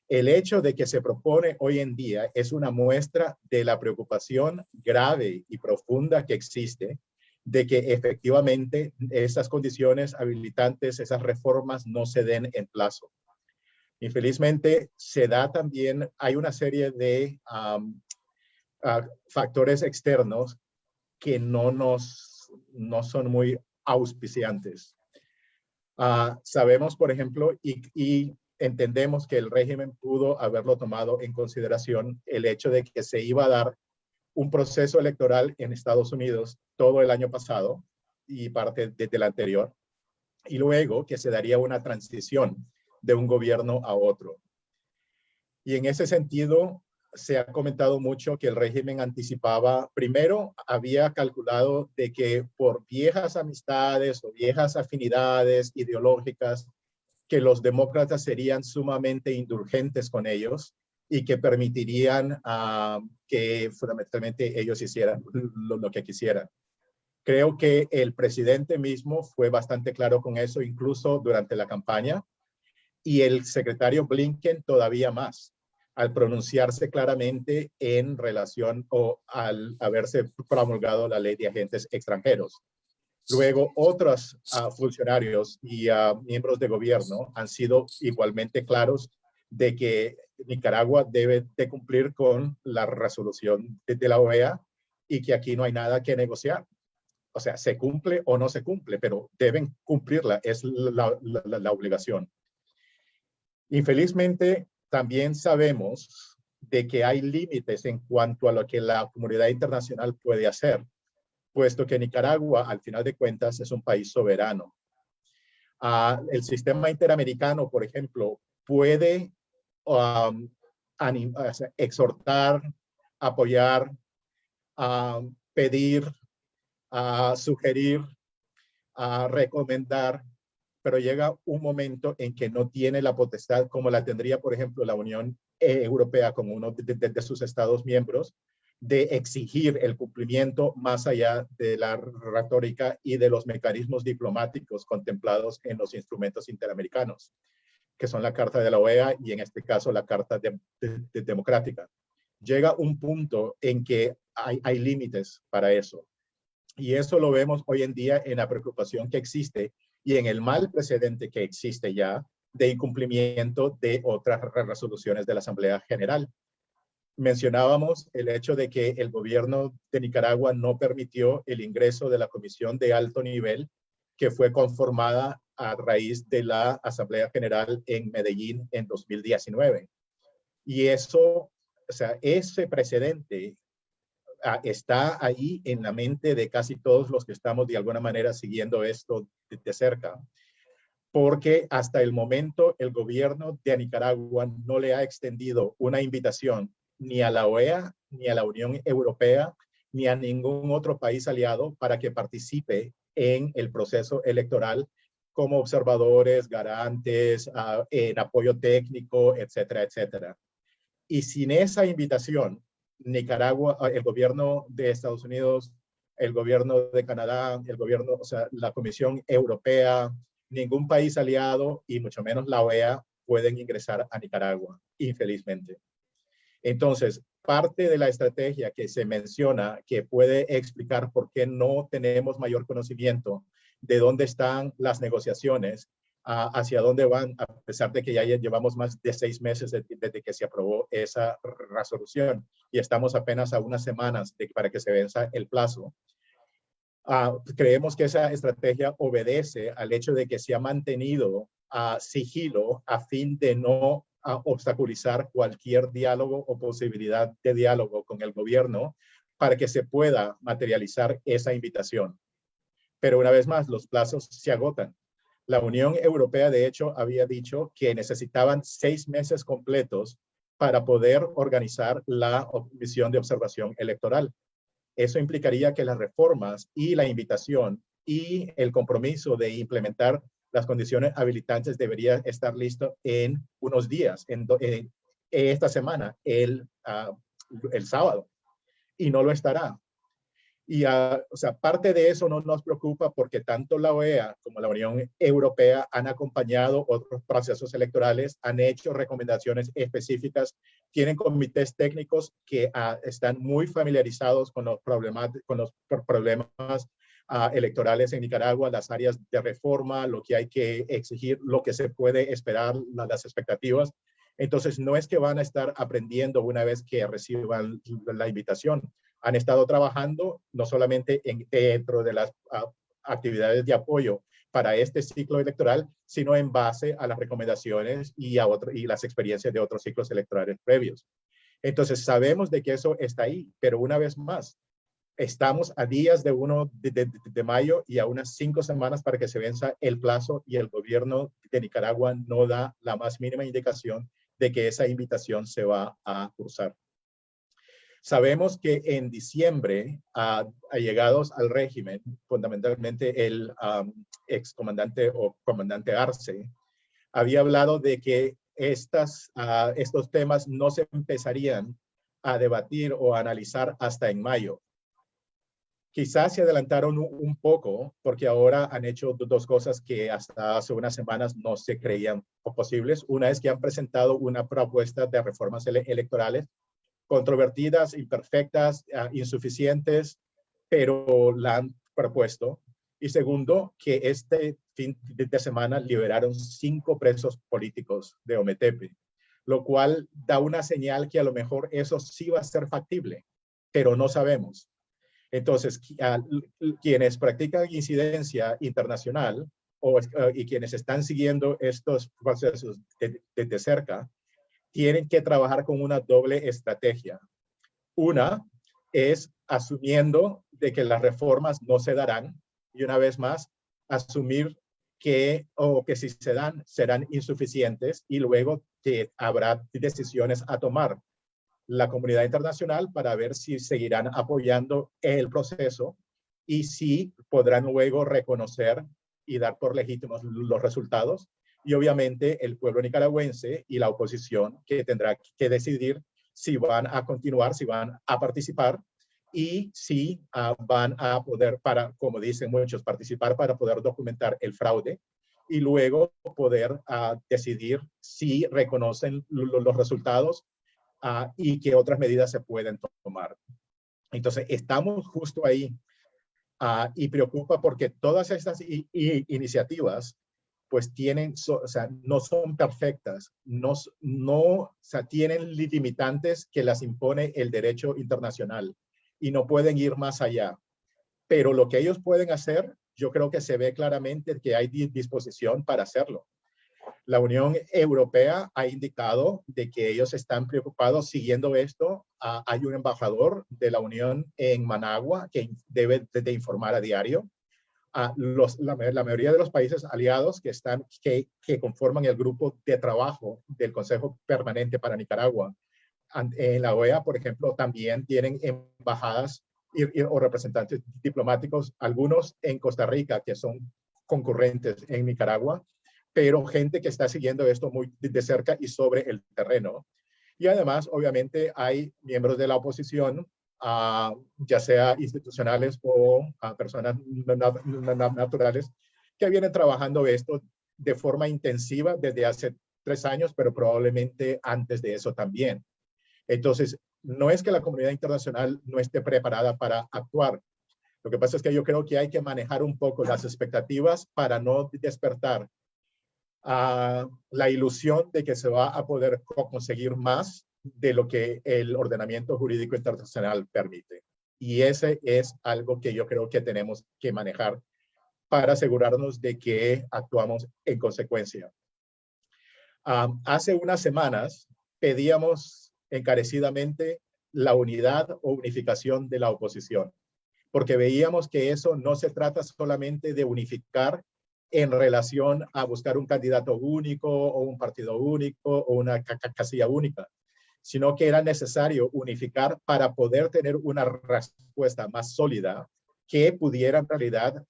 El hecho de que se propone hoy en día es una muestra de la preocupación grave y profunda que existe de que efectivamente esas condiciones habilitantes, esas reformas no se den en plazo. Infelizmente, se da también, hay una serie de factores externos que no son muy auspiciantes. Sabemos, por ejemplo, y entendemos que el régimen pudo haberlo tomado en consideración el hecho de que se iba a dar un proceso electoral en Estados Unidos todo el año pasado y parte del anterior, y luego que se daría una transición de un gobierno a otro. Y en ese sentido, se ha comentado mucho que el régimen anticipaba, primero había calculado de que por viejas amistades o viejas afinidades ideológicas, que los demócratas serían sumamente indulgentes con ellos y que permitirían que fundamentalmente ellos hicieran lo que quisieran. Creo que el presidente mismo fue bastante claro con eso, incluso durante la campaña, y el secretario Blinken todavía más, al pronunciarse claramente en relación o al haberse promulgado la ley de agentes extranjeros. Luego, otros funcionarios y miembros de gobierno han sido igualmente claros de que Nicaragua debe de cumplir con la resolución de la OEA y que aquí no hay nada que negociar. O sea, se cumple o no se cumple, pero deben cumplirla, es la obligación. Infelizmente, también sabemos de que hay límites en cuanto a lo que la comunidad internacional puede hacer, puesto que Nicaragua, al final de cuentas, es un país soberano. El sistema interamericano, por ejemplo, puede exhortar, apoyar, pedir, sugerir, recomendar, pero llega un momento en que no tiene la potestad como la tendría, por ejemplo, la Unión Europea como uno de sus Estados miembros, de exigir el cumplimiento más allá de la retórica y de los mecanismos diplomáticos contemplados en los instrumentos interamericanos, que son la Carta de la OEA y en este caso la Carta Democrática. Llega un punto en que hay límites para eso. Y eso lo vemos hoy en día en la preocupación que existe y en el mal precedente que existe ya de incumplimiento de otras resoluciones de la Asamblea General. Mencionábamos el hecho de que el gobierno de Nicaragua no permitió el ingreso de la comisión de alto nivel que fue conformada a raíz de la Asamblea General en Medellín en 2019. Y eso, o sea, ese precedente está ahí en la mente de casi todos los que estamos de alguna manera siguiendo esto de cerca, porque hasta el momento el gobierno de Nicaragua no le ha extendido una invitación ni a la OEA, ni a la Unión Europea, ni a ningún otro país aliado para que participe en el proceso electoral como observadores, garantes, en apoyo técnico, etcétera, etcétera. Y sin esa invitación, Nicaragua, el gobierno de Estados Unidos, el gobierno de Canadá, el gobierno, o sea, la Comisión Europea, ningún país aliado y mucho menos la OEA pueden ingresar a Nicaragua, infelizmente. Entonces, parte de la estrategia que se menciona que puede explicar por qué no tenemos mayor conocimiento de dónde están las negociaciones, hacia dónde van, a pesar de que ya llevamos más de 6 meses desde que se aprobó esa resolución y estamos apenas a unas semanas para que se venza el plazo. Creemos que esa estrategia obedece al hecho de que se ha mantenido sigilo a fin de no obstaculizar cualquier diálogo o posibilidad de diálogo con el gobierno para que se pueda materializar esa invitación. Pero una vez más, los plazos se agotan. La Unión Europea, de hecho, había dicho que necesitaban 6 meses completos para poder organizar la misión de observación electoral. Eso implicaría que las reformas y la invitación y el compromiso de implementar las condiciones habilitantes debería estar listo en unos días, esta semana, el sábado, y no lo estará. Y, o sea, parte de eso no nos preocupa porque tanto la OEA como la Unión Europea han acompañado otros procesos electorales, han hecho recomendaciones específicas, tienen comités técnicos que están muy familiarizados con los problemas electorales en Nicaragua, las áreas de reforma, lo que hay que exigir, lo que se puede esperar, las expectativas. Entonces, no es que van a estar aprendiendo una vez que reciban la invitación. Han estado trabajando no solamente dentro de las actividades de apoyo para este ciclo electoral, sino en base a las recomendaciones y las experiencias de otros ciclos electorales previos. Entonces, sabemos de que eso está ahí, pero una vez más, estamos a días de 1 de mayo y a unas 5 semanas para que se venza el plazo y el gobierno de Nicaragua no da la más mínima indicación de que esa invitación se va a cursar. Sabemos que en diciembre, allegados al régimen, fundamentalmente el excomandante o comandante Arce, había hablado de que estos temas no se empezarían a debatir o a analizar hasta en mayo. Quizás se adelantaron un poco porque ahora han hecho 2 cosas que hasta hace unas semanas no se creían posibles. Una es que han presentado una propuesta de reformas electorales controvertidas, imperfectas, insuficientes, pero la han propuesto. Y segundo, que este fin de semana liberaron 5 presos políticos de Ometepe, lo cual da una señal que a lo mejor eso sí va a ser factible, pero no sabemos. Entonces, quienes practican incidencia internacional y quienes están siguiendo estos procesos de cerca, tienen que trabajar con una doble estrategia. Una es asumiendo de que las reformas no se darán y una vez más asumir que si se dan serán insuficientes y luego que habrá decisiones a tomar la comunidad internacional para ver si seguirán apoyando el proceso y si podrán luego reconocer y dar por legítimos los resultados. Y obviamente el pueblo nicaragüense y la oposición que tendrá que decidir si van a continuar, si van a participar y si van a poder, como dicen muchos, participar para poder documentar el fraude y luego poder decidir si reconocen los resultados y qué otras medidas se pueden tomar. Entonces, estamos justo ahí y preocupa porque todas estas iniciativas pues no son perfectas, tienen limitantes que las impone el derecho internacional y no pueden ir más allá. Pero lo que ellos pueden hacer, yo creo que se ve claramente que hay disposición para hacerlo. La Unión Europea ha indicado de que ellos están preocupados siguiendo esto. Hay un embajador de la Unión en Managua que debe de informar a diario. La mayoría de los países aliados que conforman el grupo de trabajo del Consejo Permanente para Nicaragua, en la OEA, por ejemplo, también tienen embajadas o representantes diplomáticos, algunos en Costa Rica, que son concurrentes en Nicaragua, pero gente que está siguiendo esto muy de cerca y sobre el terreno. Y además, obviamente, hay miembros de la oposición, ya sea institucionales o personas naturales, que vienen trabajando esto de forma intensiva desde hace 3 años, pero probablemente antes de eso también. Entonces, no es que la comunidad internacional no esté preparada para actuar. Lo que pasa es que yo creo que hay que manejar un poco las expectativas para no despertar la ilusión de que se va a poder conseguir más de lo que el ordenamiento jurídico internacional permite. Y ese es algo que yo creo que tenemos que manejar para asegurarnos de que actuamos en consecuencia. Hace unas semanas pedíamos encarecidamente la unidad o unificación de la oposición, porque veíamos que eso no se trata solamente de unificar en relación a buscar un candidato único o un partido único o una casilla única, sino que era necesario unificar para poder tener una respuesta más sólida que pudiera en realidad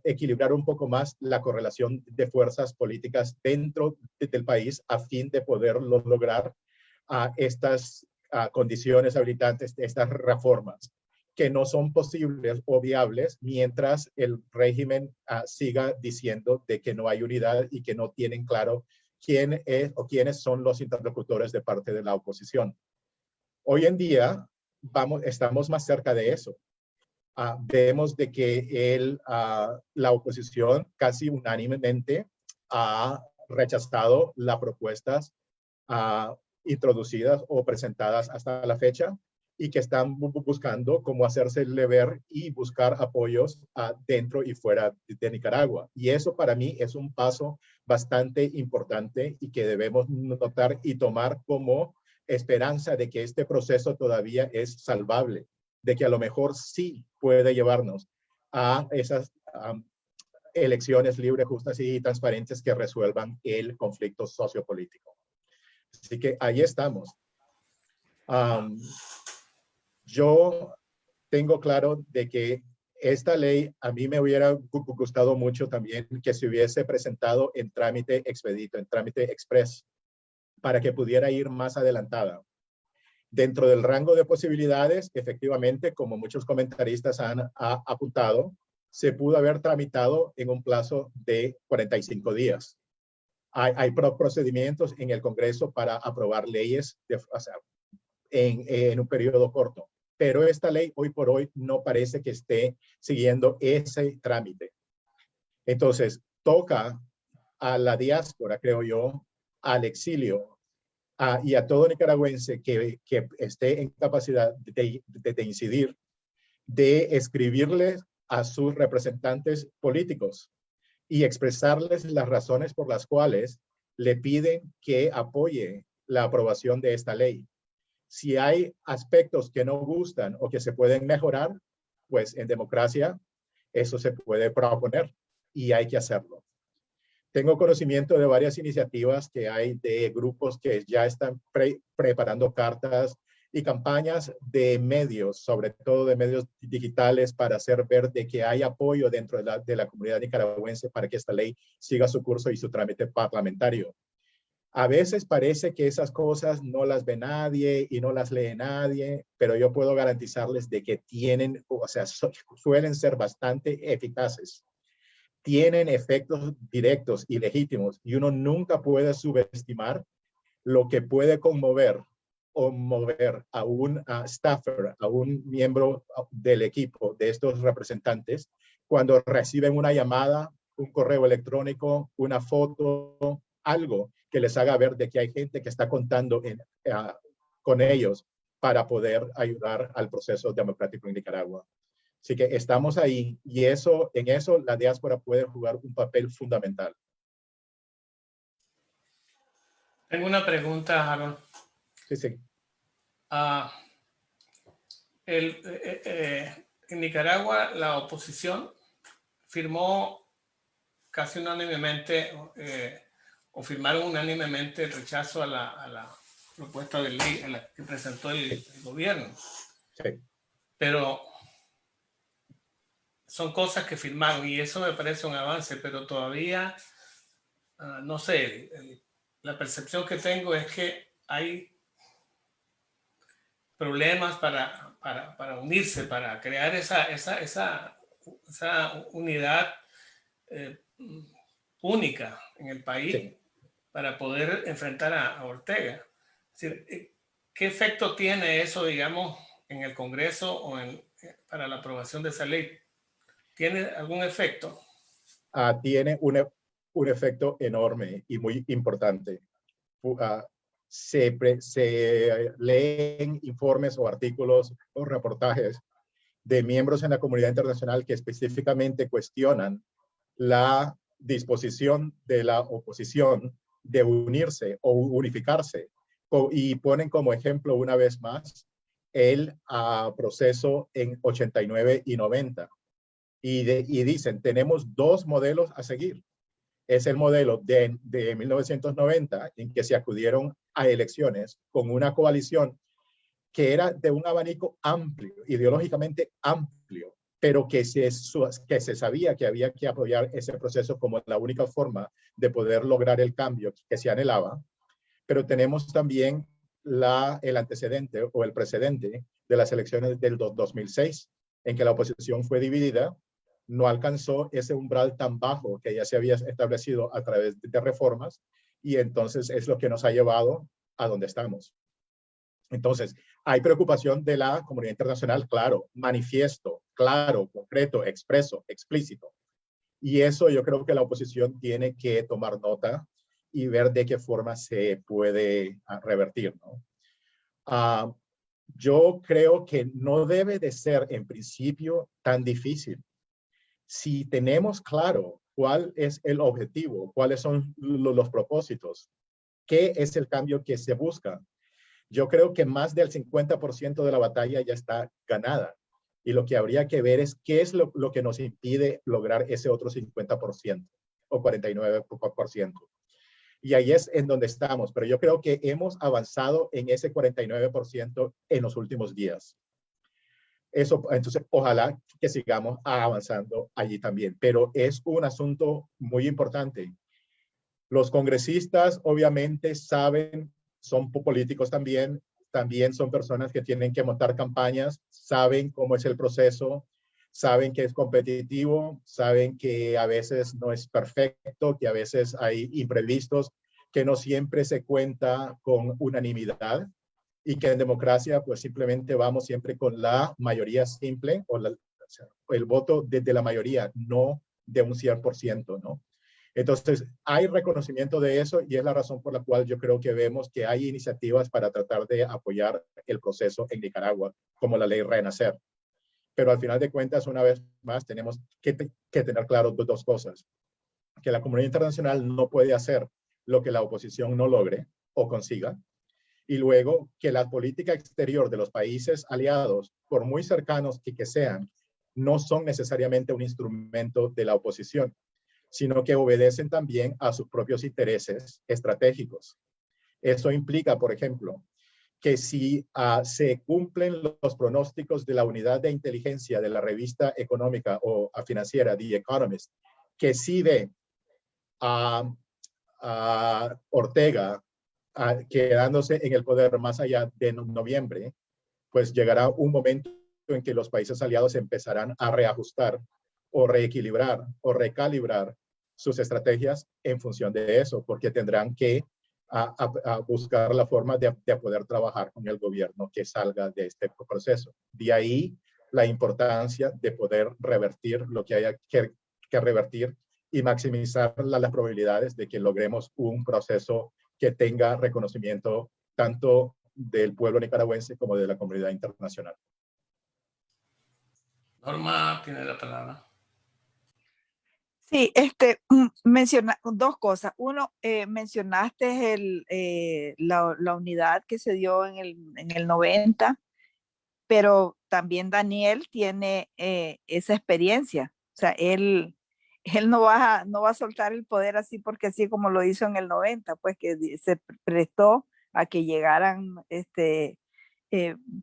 equilibrar un poco más la correlación de fuerzas políticas dentro del país a fin de poder lograr estas condiciones habilitantes, estas reformas que no son posibles o viables mientras el régimen siga diciendo de que no hay unidad y que no tienen claro quién es o quiénes son los interlocutores de parte de la oposición. Hoy en día estamos más cerca de eso. Vemos de que la oposición casi unánimemente ha rechazado las propuestas introducidas o presentadas hasta la fecha y que están buscando cómo hacérsele ver y buscar apoyos dentro y fuera de Nicaragua. Y eso para mí es un paso bastante importante y que debemos notar y tomar como esperanza de que este proceso todavía es salvable, de que a lo mejor sí puede llevarnos a esas elecciones libres, justas y transparentes que resuelvan el conflicto sociopolítico. Así que ahí estamos. Yo tengo claro de que esta ley a mí me hubiera gustado mucho también que se hubiese presentado en trámite expedito, en trámite express, para que pudiera ir más adelantada. Dentro del rango de posibilidades, efectivamente, como muchos comentaristas han apuntado, se pudo haber tramitado en un plazo de 45 días. Hay procedimientos en el Congreso para aprobar leyes en un periodo corto, pero esta ley hoy por hoy no parece que esté siguiendo ese trámite. Entonces, toca a la diáspora, creo yo, al exilio, y a todo nicaragüense que esté en capacidad de incidir, de escribirles a sus representantes políticos y expresarles las razones por las cuales le piden que apoye la aprobación de esta ley. Si hay aspectos que no gustan o que se pueden mejorar, pues en democracia eso se puede proponer y hay que hacerlo. Tengo conocimiento de varias iniciativas que hay de grupos que ya están preparando cartas y campañas de medios, sobre todo de medios digitales, para hacer ver de que hay apoyo dentro de la comunidad nicaragüense para que esta ley siga su curso y su trámite parlamentario. A veces parece que esas cosas no las ve nadie y no las lee nadie, pero yo puedo garantizarles de que tienen, o sea, suelen ser bastante eficaces. Tienen efectos directos y legítimos y uno nunca puede subestimar lo que puede conmover o mover a un staffer, a un miembro del equipo de estos representantes cuando reciben una llamada, un correo electrónico, una foto, algo que les haga ver de que hay gente que está contando con ellos para poder ayudar al proceso democrático en Nicaragua. Así que estamos ahí y en eso la diáspora puede jugar un papel fundamental. Tengo una pregunta, Harold. Sí. En Nicaragua la oposición firmó casi unánimemente o firmaron unánimemente el rechazo a la propuesta de ley a la que presentó el gobierno. Sí. Pero son cosas que firmaron y eso me parece un avance, pero todavía, no sé, la percepción que tengo es que hay problemas para unirse, para crear esa unidad única en el país, Sí. para poder enfrentar a Ortega. Es decir, ¿qué efecto tiene eso, digamos, en el Congreso o para la aprobación de esa ley? ¿Tiene algún efecto? Tiene un efecto enorme y muy importante. Se leen informes o artículos o reportajes de miembros en la comunidad internacional que específicamente cuestionan la disposición de la oposición de unirse o unificarse, y ponen como ejemplo una vez más el proceso en 89 y 90. Y dicen, tenemos dos modelos a seguir. Es el modelo de 1990, en que se acudieron a elecciones con una coalición que era de un abanico amplio, ideológicamente amplio, pero que se sabía que había que apoyar ese proceso como la única forma de poder lograr el cambio que se anhelaba. Pero tenemos también el antecedente o el precedente de las elecciones del 2006, en que la oposición fue dividida, no alcanzó ese umbral tan bajo que ya se había establecido a través de reformas, y entonces es lo que nos ha llevado a donde estamos. Entonces, hay preocupación de la comunidad internacional, claro, manifiesto, claro, concreto, expreso, explícito. Y eso yo creo que la oposición tiene que tomar nota y ver de qué forma se puede revertir, ¿no? Yo creo que no debe de ser en principio tan difícil. Si tenemos claro cuál es el objetivo, cuáles son los propósitos, qué es el cambio que se busca, yo creo que más del 50% de la batalla ya está ganada. Y lo que habría que ver es qué es lo que nos impide lograr ese otro 50% o 49%. Y ahí es en donde estamos. Pero yo creo que hemos avanzado en ese 49% en los últimos días. Eso, entonces, ojalá que sigamos avanzando allí también. Pero es un asunto muy importante. Los congresistas obviamente saben, son políticos también son personas que tienen que montar campañas, saben cómo es el proceso, saben que es competitivo, saben que a veces no es perfecto, que a veces hay imprevistos, que no siempre se cuenta con unanimidad, y que en democracia pues simplemente vamos siempre con la mayoría simple o el voto desde la mayoría, no de un 100%, ¿no? Entonces, hay reconocimiento de eso, y es la razón por la cual yo creo que vemos que hay iniciativas para tratar de apoyar el proceso en Nicaragua, como la ley Renacer. Pero al final de cuentas, una vez más, tenemos que tener claro dos cosas: que la comunidad internacional no puede hacer lo que la oposición no logre o consiga, y luego que la política exterior de los países aliados, por muy cercanos que sean, no son necesariamente un instrumento de la oposición, sino que obedecen también a sus propios intereses estratégicos. Eso implica, por ejemplo, que si se cumplen los pronósticos de la unidad de inteligencia de la revista económica o financiera The Economist, que sí ve a Ortega quedándose en el poder más allá de noviembre, pues llegará un momento en que los países aliados empezarán a reajustar o reequilibrar o recalibrar sus estrategias en función de eso, porque tendrán que buscar la forma de poder trabajar con el gobierno que salga de este proceso. De ahí la importancia de poder revertir lo que haya que revertir y maximizar las probabilidades de que logremos un proceso que tenga reconocimiento tanto del pueblo nicaragüense como de la comunidad internacional. Norma tiene la palabra. Sí, menciona dos cosas. Uno, mencionaste la unidad que se dio en el 90, pero también Daniel tiene esa experiencia. O sea, él no va a soltar el poder así porque así como lo hizo en el 90, pues que se prestó a que llegaran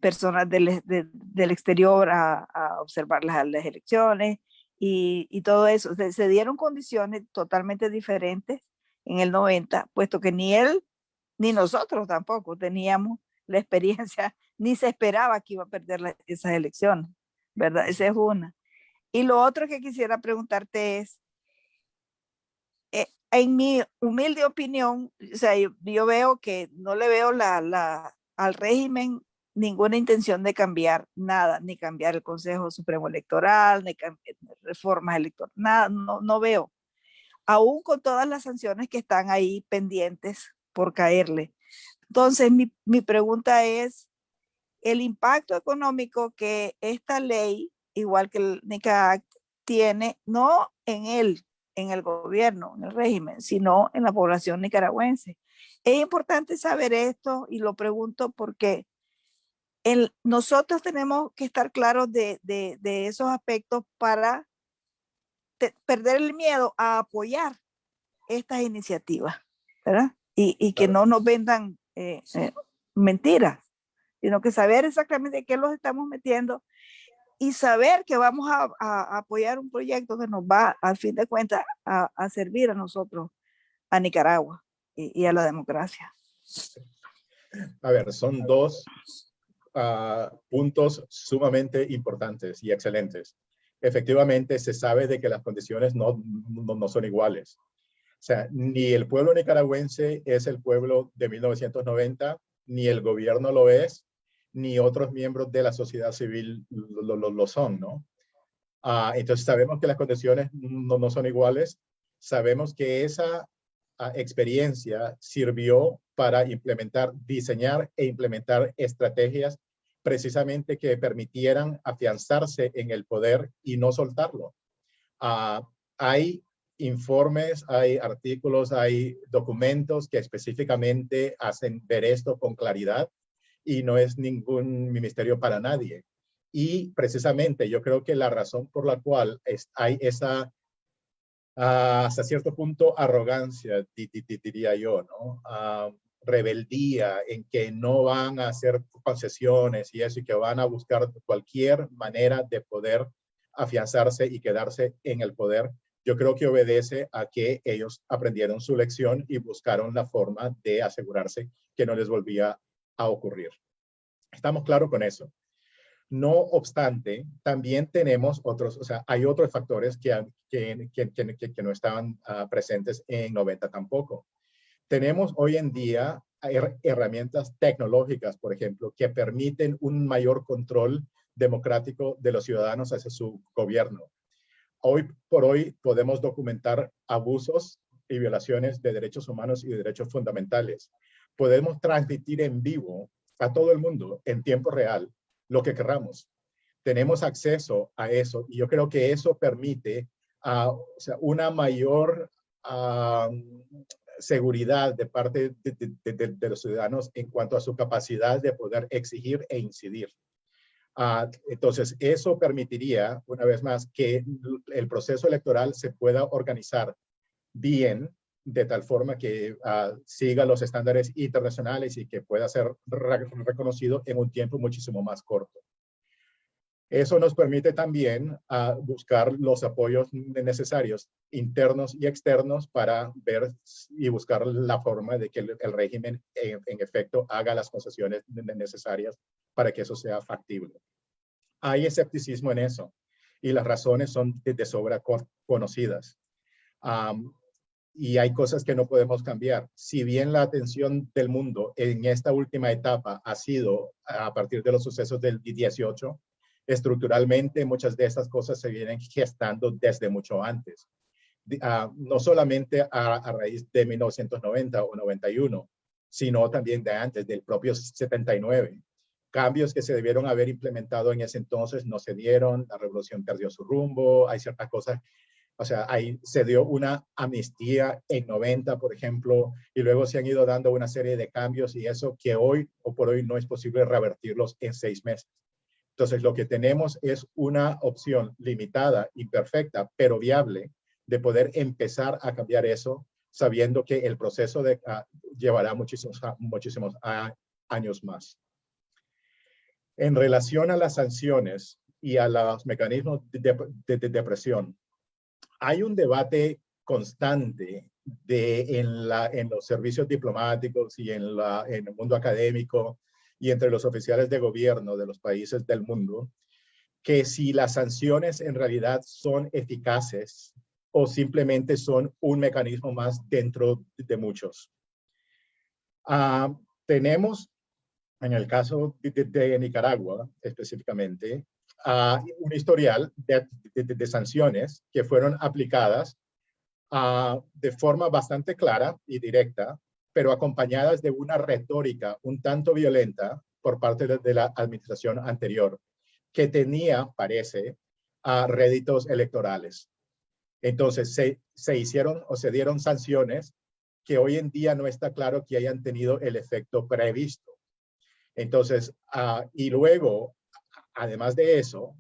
personas del exterior a observar las elecciones y todo eso. Se dieron condiciones totalmente diferentes en el 90, puesto que ni él ni nosotros tampoco teníamos la experiencia, ni se esperaba que iba a perder esas elecciones, ¿verdad? Esa es una. Y lo otro que quisiera preguntarte es, en mi humilde opinión, o sea, yo veo que no le veo al régimen ninguna intención de cambiar nada, ni cambiar el Consejo Supremo Electoral, ni reformas electorales, nada, no veo. Aún con todas las sanciones que están ahí pendientes por caerle. Entonces, mi pregunta es, el impacto económico que esta ley, igual que el NICA Act, tiene, no en el gobierno, en el régimen, sino en la población nicaragüense. Es importante saber esto y lo pregunto porque nosotros tenemos que estar claros de esos aspectos para perder el miedo a apoyar estas iniciativas, ¿verdad? Y que no nos vendan mentiras, sino que saber exactamente qué los estamos metiendo y saber que vamos a apoyar un proyecto que nos va, al fin de cuentas, a servir a nosotros, a Nicaragua y a la democracia. A ver, son dos puntos sumamente importantes y excelentes. Efectivamente, se sabe de que las condiciones no son iguales. O sea, ni el pueblo nicaragüense es el pueblo de 1990, ni el gobierno lo es, ni otros miembros de la sociedad civil lo son, ¿no? Entonces sabemos que las condiciones no son iguales. Sabemos que esa experiencia sirvió para diseñar e implementar estrategias precisamente que permitieran afianzarse en el poder y no soltarlo. Hay informes, hay artículos, hay documentos que específicamente hacen ver esto con claridad y no es ningún misterio para nadie. Y precisamente yo creo que la razón por la cual hay esa, hasta cierto punto, arrogancia, diría yo, ¿no? Rebeldía en que no van a hacer concesiones y eso, y que van a buscar cualquier manera de poder afianzarse y quedarse en el poder. Yo creo que obedece a que ellos aprendieron su lección y buscaron la forma de asegurarse que no les volvía a ocurrir. Estamos claros con eso. No obstante, también tenemos otros, o sea, hay otros factores que no estaban presentes en 90 tampoco. Tenemos hoy en día herramientas tecnológicas, por ejemplo, que permiten un mayor control democrático de los ciudadanos hacia su gobierno. Hoy por hoy podemos documentar abusos y violaciones de derechos humanos y de derechos fundamentales. Podemos transmitir en vivo a todo el mundo en tiempo real lo que querramos. Tenemos acceso a eso y yo creo que eso permite o sea, una mayor seguridad de parte de los ciudadanos en cuanto a su capacidad de poder exigir e incidir. Entonces, eso permitiría, una vez más, que el proceso electoral se pueda organizar bien, de tal forma que siga los estándares internacionales y que pueda ser reconocido en un tiempo muchísimo más corto. Eso nos permite también buscar los apoyos necesarios, internos y externos, para ver y buscar la forma de que el régimen, en efecto, haga las concesiones necesarias para que eso sea factible. Hay escepticismo en eso y las razones son de sobra conocidas. Y hay cosas que no podemos cambiar. Si bien la atención del mundo en esta última etapa ha sido a partir de los sucesos del 18, estructuralmente muchas de estas cosas se vienen gestando desde mucho antes. No solamente a raíz de 1990 o 91, sino también de antes, del propio 79. Cambios que se debieron haber implementado en ese entonces no se dieron, la revolución perdió su rumbo, hay ciertas cosas. O sea, ahí se dio una amnistía en 90, por ejemplo, y luego se han ido dando una serie de cambios y eso que hoy o por hoy no es posible revertirlos en 6 meses. Entonces, lo que tenemos es una opción limitada, imperfecta, pero viable, de poder empezar a cambiar eso, sabiendo que el proceso llevará muchísimos años más. En relación a las sanciones y a los mecanismos de presión, hay un debate constante en los servicios diplomáticos y en el mundo académico y entre los oficiales de gobierno de los países del mundo, que si las sanciones en realidad son eficaces o simplemente son un mecanismo más dentro de muchos. Tenemos, en el caso de Nicaragua específicamente, un historial de sanciones que fueron aplicadas de forma bastante clara y directa, pero acompañadas de una retórica un tanto violenta por parte de la administración anterior, que tenía, parece, réditos electorales. Entonces se hicieron o se dieron sanciones que hoy en día no está claro que hayan tenido el efecto previsto. Entonces, y luego, además de eso,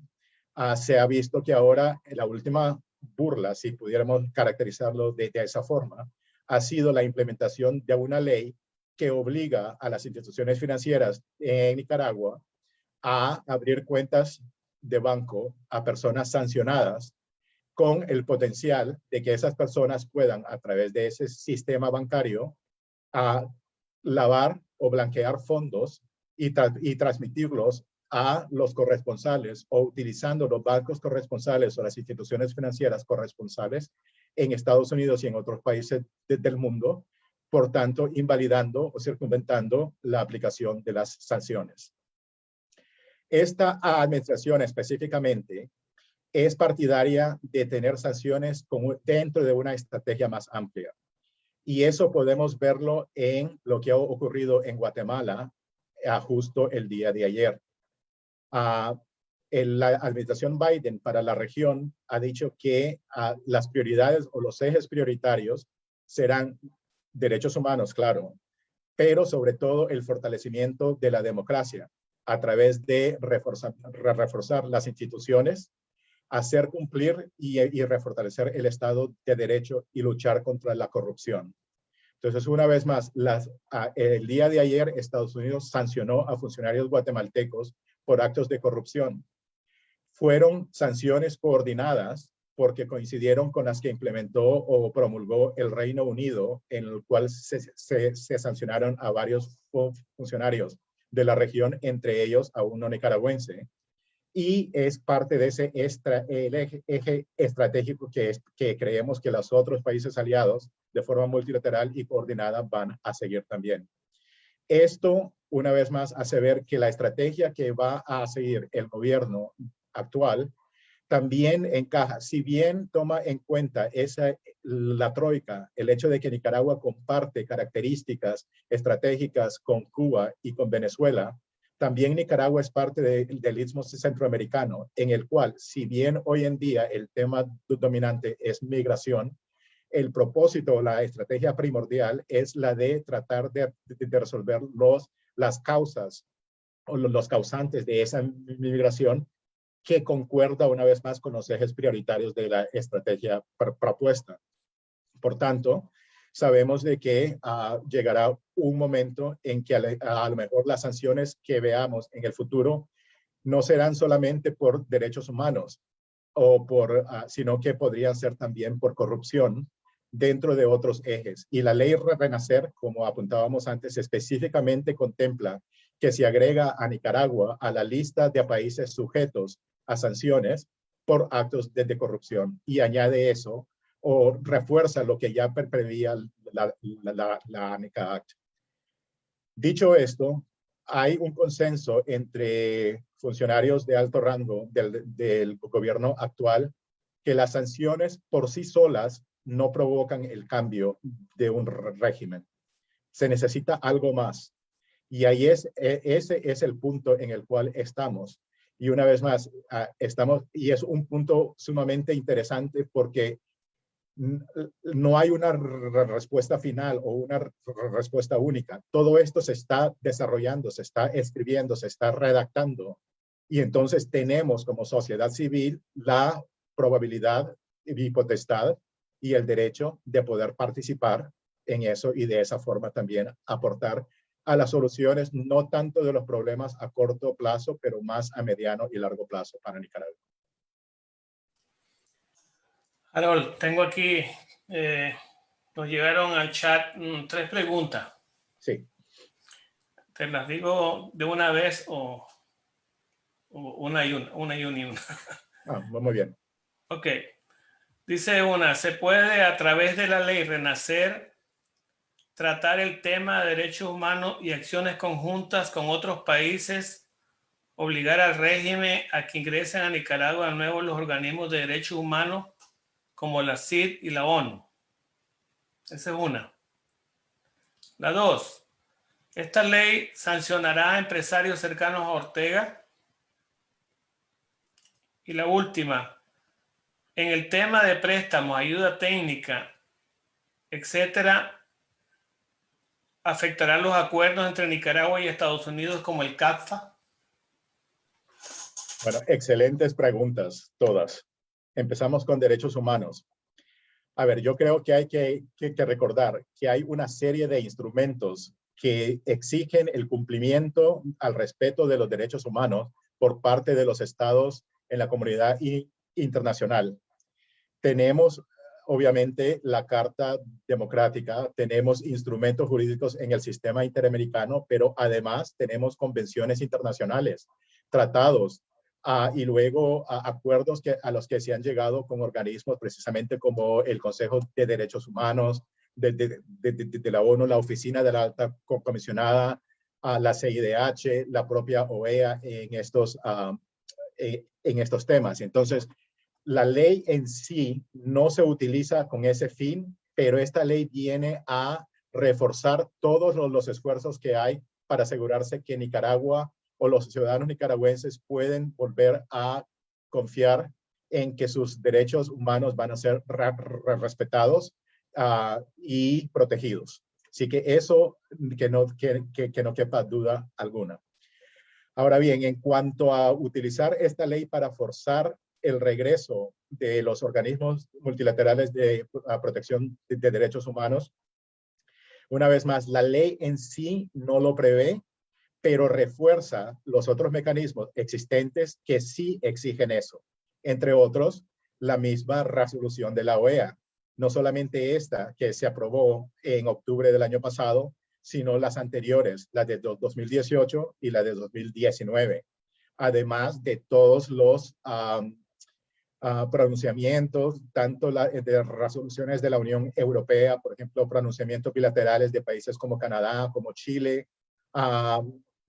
se ha visto que ahora la última burla, si pudiéramos caracterizarlo de esa forma, ha sido la implementación de una ley que obliga a las instituciones financieras en Nicaragua a abrir cuentas de banco a personas sancionadas, con el potencial de que esas personas puedan, a través de ese sistema bancario, lavar o blanquear fondos y transmitirlos a los corresponsales o utilizando los bancos corresponsales o las instituciones financieras corresponsales en Estados Unidos y en otros países del mundo, por tanto, invalidando o circunventando la aplicación de las sanciones. Esta administración específicamente es partidaria de tener sanciones dentro de una estrategia más amplia. Y eso podemos verlo en lo que ha ocurrido en Guatemala justo el día de ayer. La administración Biden para la región ha dicho que las prioridades o los ejes prioritarios serán derechos humanos, claro, pero sobre todo el fortalecimiento de la democracia a través de reforzar las instituciones, hacer cumplir y refortalecer el Estado de Derecho y luchar contra la corrupción. Entonces, una vez más, el día de ayer Estados Unidos sancionó a funcionarios guatemaltecos por actos de corrupción. Fueron sanciones coordinadas porque coincidieron con las que implementó o promulgó el Reino Unido, en el cual se sancionaron a varios funcionarios de la región, entre ellos a uno nicaragüense. Y es parte de ese eje estratégico que creemos que los otros países aliados, de forma multilateral y coordinada, van a seguir también. Esto, una vez más, hace ver que la estrategia que va a seguir el gobierno actual también encaja, si bien toma en cuenta la troika, el hecho de que Nicaragua comparte características estratégicas con Cuba y con Venezuela. También Nicaragua es parte del Istmo Centroamericano, en el cual, si bien hoy en día el tema dominante es migración, el propósito, la estrategia primordial es la de tratar de resolver las causas o los causantes de esa migración, que concuerda una vez más con los ejes prioritarios de la estrategia propuesta. Por tanto, sabemos de que llegará un momento en que a lo mejor las sanciones que veamos en el futuro no serán solamente por derechos humanos, sino que podrían ser también por corrupción dentro de otros ejes. Y la ley Renacer, como apuntábamos antes, específicamente contempla que se agrega a Nicaragua a la lista de países sujetos a sanciones por actos de corrupción, y añade eso o refuerza lo que ya preveía la ANICA Act. Dicho esto, hay un consenso entre funcionarios de alto rango del gobierno actual que las sanciones por sí solas no provocan el cambio de un régimen. Se necesita algo más. Y ahí ese es el punto en el cual estamos. Y una vez más, y es un punto sumamente interesante porque no hay una respuesta final o una respuesta única. Todo esto se está desarrollando, se está escribiendo, se está redactando. Y entonces tenemos como sociedad civil la probabilidad y potestad y el derecho de poder participar en eso y de esa forma también aportar a las soluciones, no tanto de los problemas a corto plazo, pero más a mediano y largo plazo para Nicaragua. Harold, tengo aquí, nos llegaron al chat 3 preguntas. Sí. Te las digo de una vez o una y una. Muy bien. Ok. Dice una, se puede a través de la ley Renacer tratar el tema de derechos humanos y acciones conjuntas con otros países, obligar al régimen a que ingresen a Nicaragua de nuevo los organismos de derechos humanos como la CID y la ONU. Esa es una. La dos, esta ley sancionará a empresarios cercanos a Ortega. Y la última, en el tema de préstamos, ayuda técnica, etcétera, ¿afectará los acuerdos entre Nicaragua y Estados Unidos como el CAFTA? Bueno, excelentes preguntas todas. Empezamos con derechos humanos. A ver, yo creo que hay que recordar que hay una serie de instrumentos que exigen el cumplimiento al respeto de los derechos humanos por parte de los estados en la comunidad internacional. Tenemos, obviamente, la Carta Democrática, tenemos instrumentos jurídicos en el sistema interamericano, pero además tenemos convenciones internacionales, tratados, y luego acuerdos a los que se han llegado con organismos precisamente como el Consejo de Derechos Humanos, de la ONU, la Oficina de la Alta Comisionada, la CIDH, la propia OEA en estos temas. Entonces, la ley en sí no se utiliza con ese fin, pero esta ley viene a reforzar todos los esfuerzos que hay para asegurarse que Nicaragua o los ciudadanos nicaragüenses pueden volver a confiar en que sus derechos humanos van a ser respetados y protegidos. Así que eso que no quepa duda alguna. Ahora bien, en cuanto a utilizar esta ley para forzar el regreso de los organismos multilaterales de protección de derechos humanos, una vez más, la ley en sí no lo prevé, pero refuerza los otros mecanismos existentes que sí exigen eso. Entre otros, la misma resolución de la OEA. No solamente esta que se aprobó en octubre del año pasado, sino las anteriores, las de 2018 y la de 2019. Además de todos los pronunciamientos, tanto de resoluciones de la Unión Europea, por ejemplo, pronunciamientos bilaterales de países como Canadá, como Chile,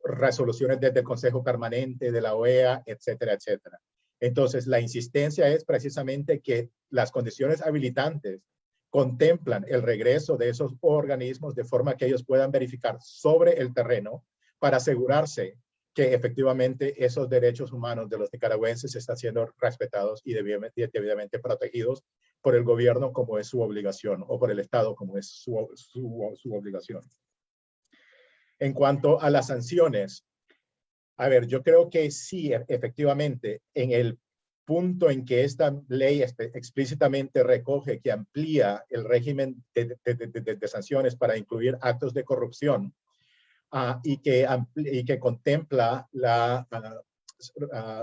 resoluciones desde el Consejo Permanente de la OEA, etcétera, etcétera. Entonces, la insistencia es precisamente que las condiciones habilitantes contemplan el regreso de esos organismos de forma que ellos puedan verificar sobre el terreno para asegurarse que efectivamente esos derechos humanos de los nicaragüenses están siendo respetados y debidamente protegidos por el gobierno como es su obligación o por el Estado como es su obligación. En cuanto a las sanciones, a ver, yo creo que sí, efectivamente, en el punto en que esta ley explícitamente recoge que amplía el régimen de sanciones para incluir actos de corrupción y que contempla las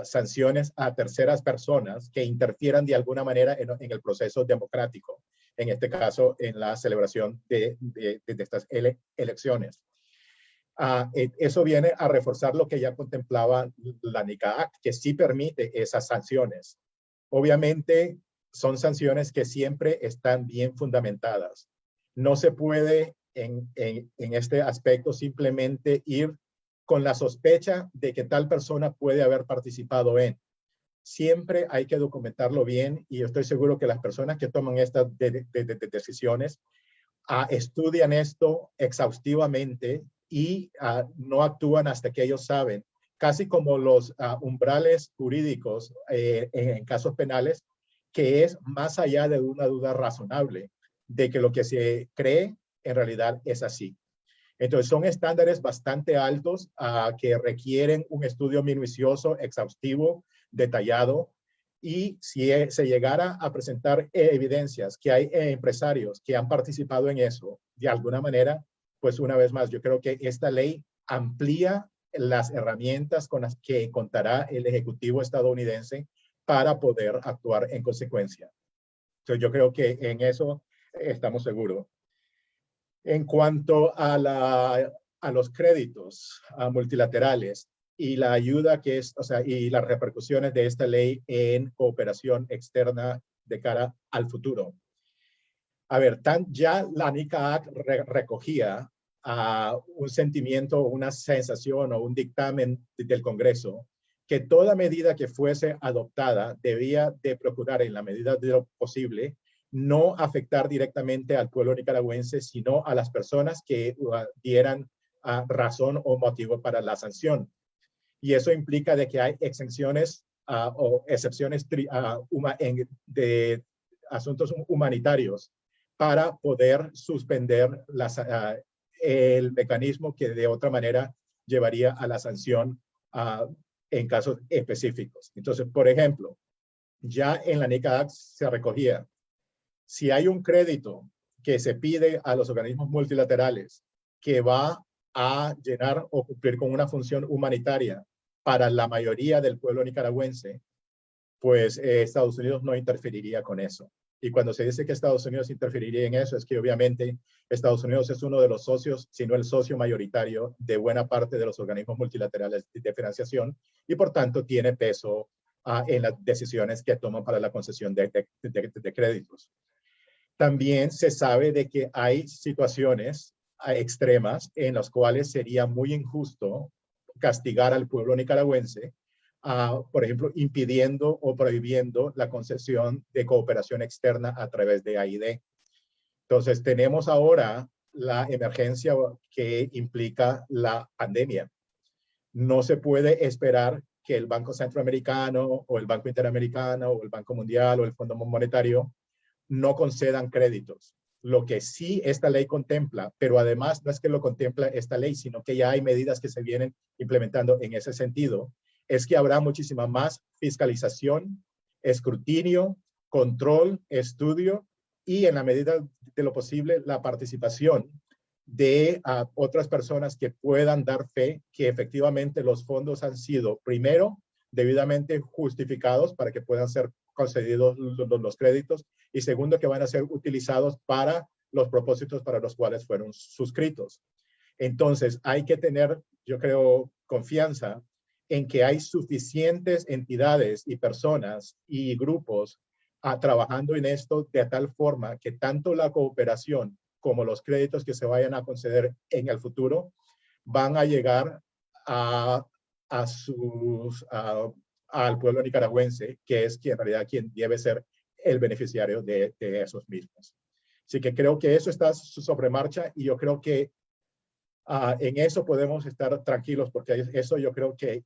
sanciones a terceras personas que interfieran de alguna manera en el proceso democrático, en este caso en la celebración de estas elecciones. Eso viene a reforzar lo que ya contemplaba la NICAAC, que sí permite esas sanciones. Obviamente son sanciones que siempre están bien fundamentadas. No se puede en este aspecto simplemente ir con la sospecha de que tal persona puede haber participado en. Siempre hay que documentarlo bien y yo estoy seguro que las personas que toman estas decisiones estudian esto exhaustivamente y no actúan hasta que ellos saben, casi como los umbrales jurídicos en casos penales, que es más allá de una duda razonable de que lo que se cree en realidad es así. Entonces son estándares bastante altos que requieren un estudio minucioso, exhaustivo, detallado, y si se llegara a presentar evidencias que hay empresarios que han participado en eso de alguna manera, pues una vez más, yo creo que esta ley amplía las herramientas con las que contará el Ejecutivo estadounidense para poder actuar en consecuencia. Entonces yo creo que en eso estamos seguros. En cuanto a a los créditos multilaterales y la ayuda que es, o sea, y las repercusiones de esta ley en cooperación externa de cara al futuro. A ver, ya la NICA Act recogía un sentimiento, una sensación o un dictamen del Congreso que toda medida que fuese adoptada debía de procurar en la medida de lo posible no afectar directamente al pueblo nicaragüense, sino a las personas que dieran razón o motivo para la sanción. Y eso implica de que hay exenciones o excepciones de asuntos humanitarios para poder suspender el mecanismo que de otra manera llevaría a la sanción en casos específicos. Entonces, por ejemplo, ya en la NICA Act se recogía, si hay un crédito que se pide a los organismos multilaterales que va a llenar o cumplir con una función humanitaria para la mayoría del pueblo nicaragüense, pues Estados Unidos no interferiría con eso. Y cuando se dice que Estados Unidos interferiría en eso, es que obviamente Estados Unidos es uno de los socios, si no el socio mayoritario de buena parte de los organismos multilaterales de financiación y por tanto tiene peso en las decisiones que toman para la concesión de créditos. También se sabe de que hay situaciones extremas en las cuales sería muy injusto castigar al pueblo nicaragüense, por ejemplo, impidiendo o prohibiendo la concesión de cooperación externa a través de AID. Entonces, tenemos ahora la emergencia que implica la pandemia. No se puede esperar que el Banco Centroamericano o el Banco Interamericano o el Banco Mundial o el Fondo Monetario no concedan créditos. Lo que sí esta ley contempla, pero además no es que lo contempla esta ley, sino que ya hay medidas que se vienen implementando en ese sentido, es que habrá muchísima más fiscalización, escrutinio, control, estudio y en la medida de lo posible la participación de otras personas que puedan dar fe que efectivamente los fondos han sido, primero, debidamente justificados para que puedan ser concedidos los créditos y segundo, que van a ser utilizados para los propósitos para los cuales fueron suscritos. Entonces, hay que tener, yo creo, confianza en que hay suficientes entidades y personas y grupos trabajando en esto de tal forma que tanto la cooperación como los créditos que se vayan a conceder en el futuro van a llegar al pueblo nicaragüense, que es en realidad quien debe ser el beneficiario de esos mismos. Así que creo que eso está sobre marcha y yo creo que en eso podemos estar tranquilos porque eso yo creo que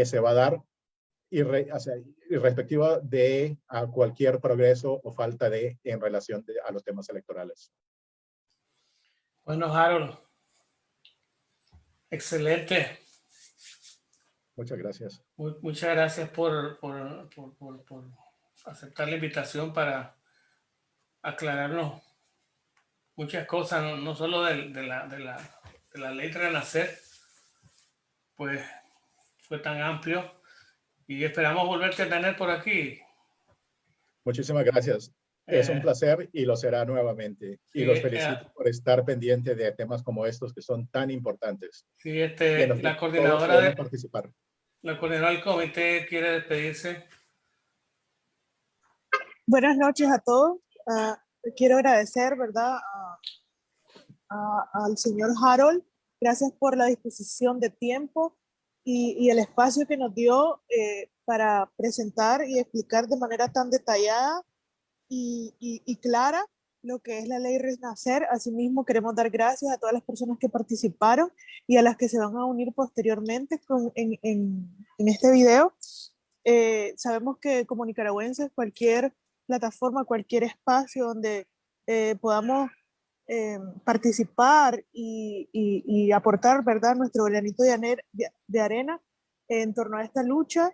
se va a dar irrespectiva de cualquier progreso o falta en relación a los temas electorales. Bueno, Harold, excelente. Muchas gracias. Muchas gracias por aceptar la invitación para aclararnos muchas cosas, no solo de la ley Renacer, pues fue tan amplio y esperamos volverte a tener por aquí. Muchísimas gracias. Es un placer y lo será nuevamente. Y los felicito por estar pendiente de temas como estos que son tan importantes. Sí, la coordinadora del comité quiere despedirse. Buenas noches a todos. Quiero agradecer, ¿verdad?, al señor Harold. Gracias por la disposición de tiempo y el espacio que nos dio para presentar y explicar de manera tan detallada y clara lo que es la ley Renacer. Asimismo, queremos dar gracias a todas las personas que participaron y a las que se van a unir posteriormente en este video. Sabemos que como nicaragüenses, cualquier plataforma, cualquier espacio donde podamos participar y aportar, ¿verdad?, nuestro granito de arena en torno a esta lucha,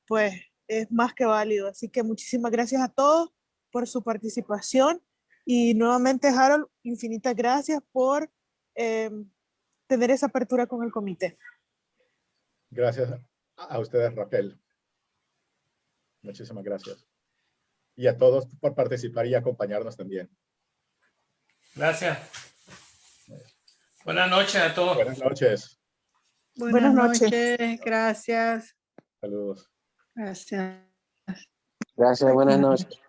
pues es más que válido. Así que muchísimas gracias a todos por su participación y nuevamente, Harold, infinitas gracias por tener esa apertura con el comité. Gracias a ustedes, Raquel. Muchísimas gracias. Y a todos por participar y acompañarnos también. Gracias. Buenas noches a todos. Buenas noches. Buenas noches. noches, gracias. Saludos. Gracias. Gracias, buenas noches.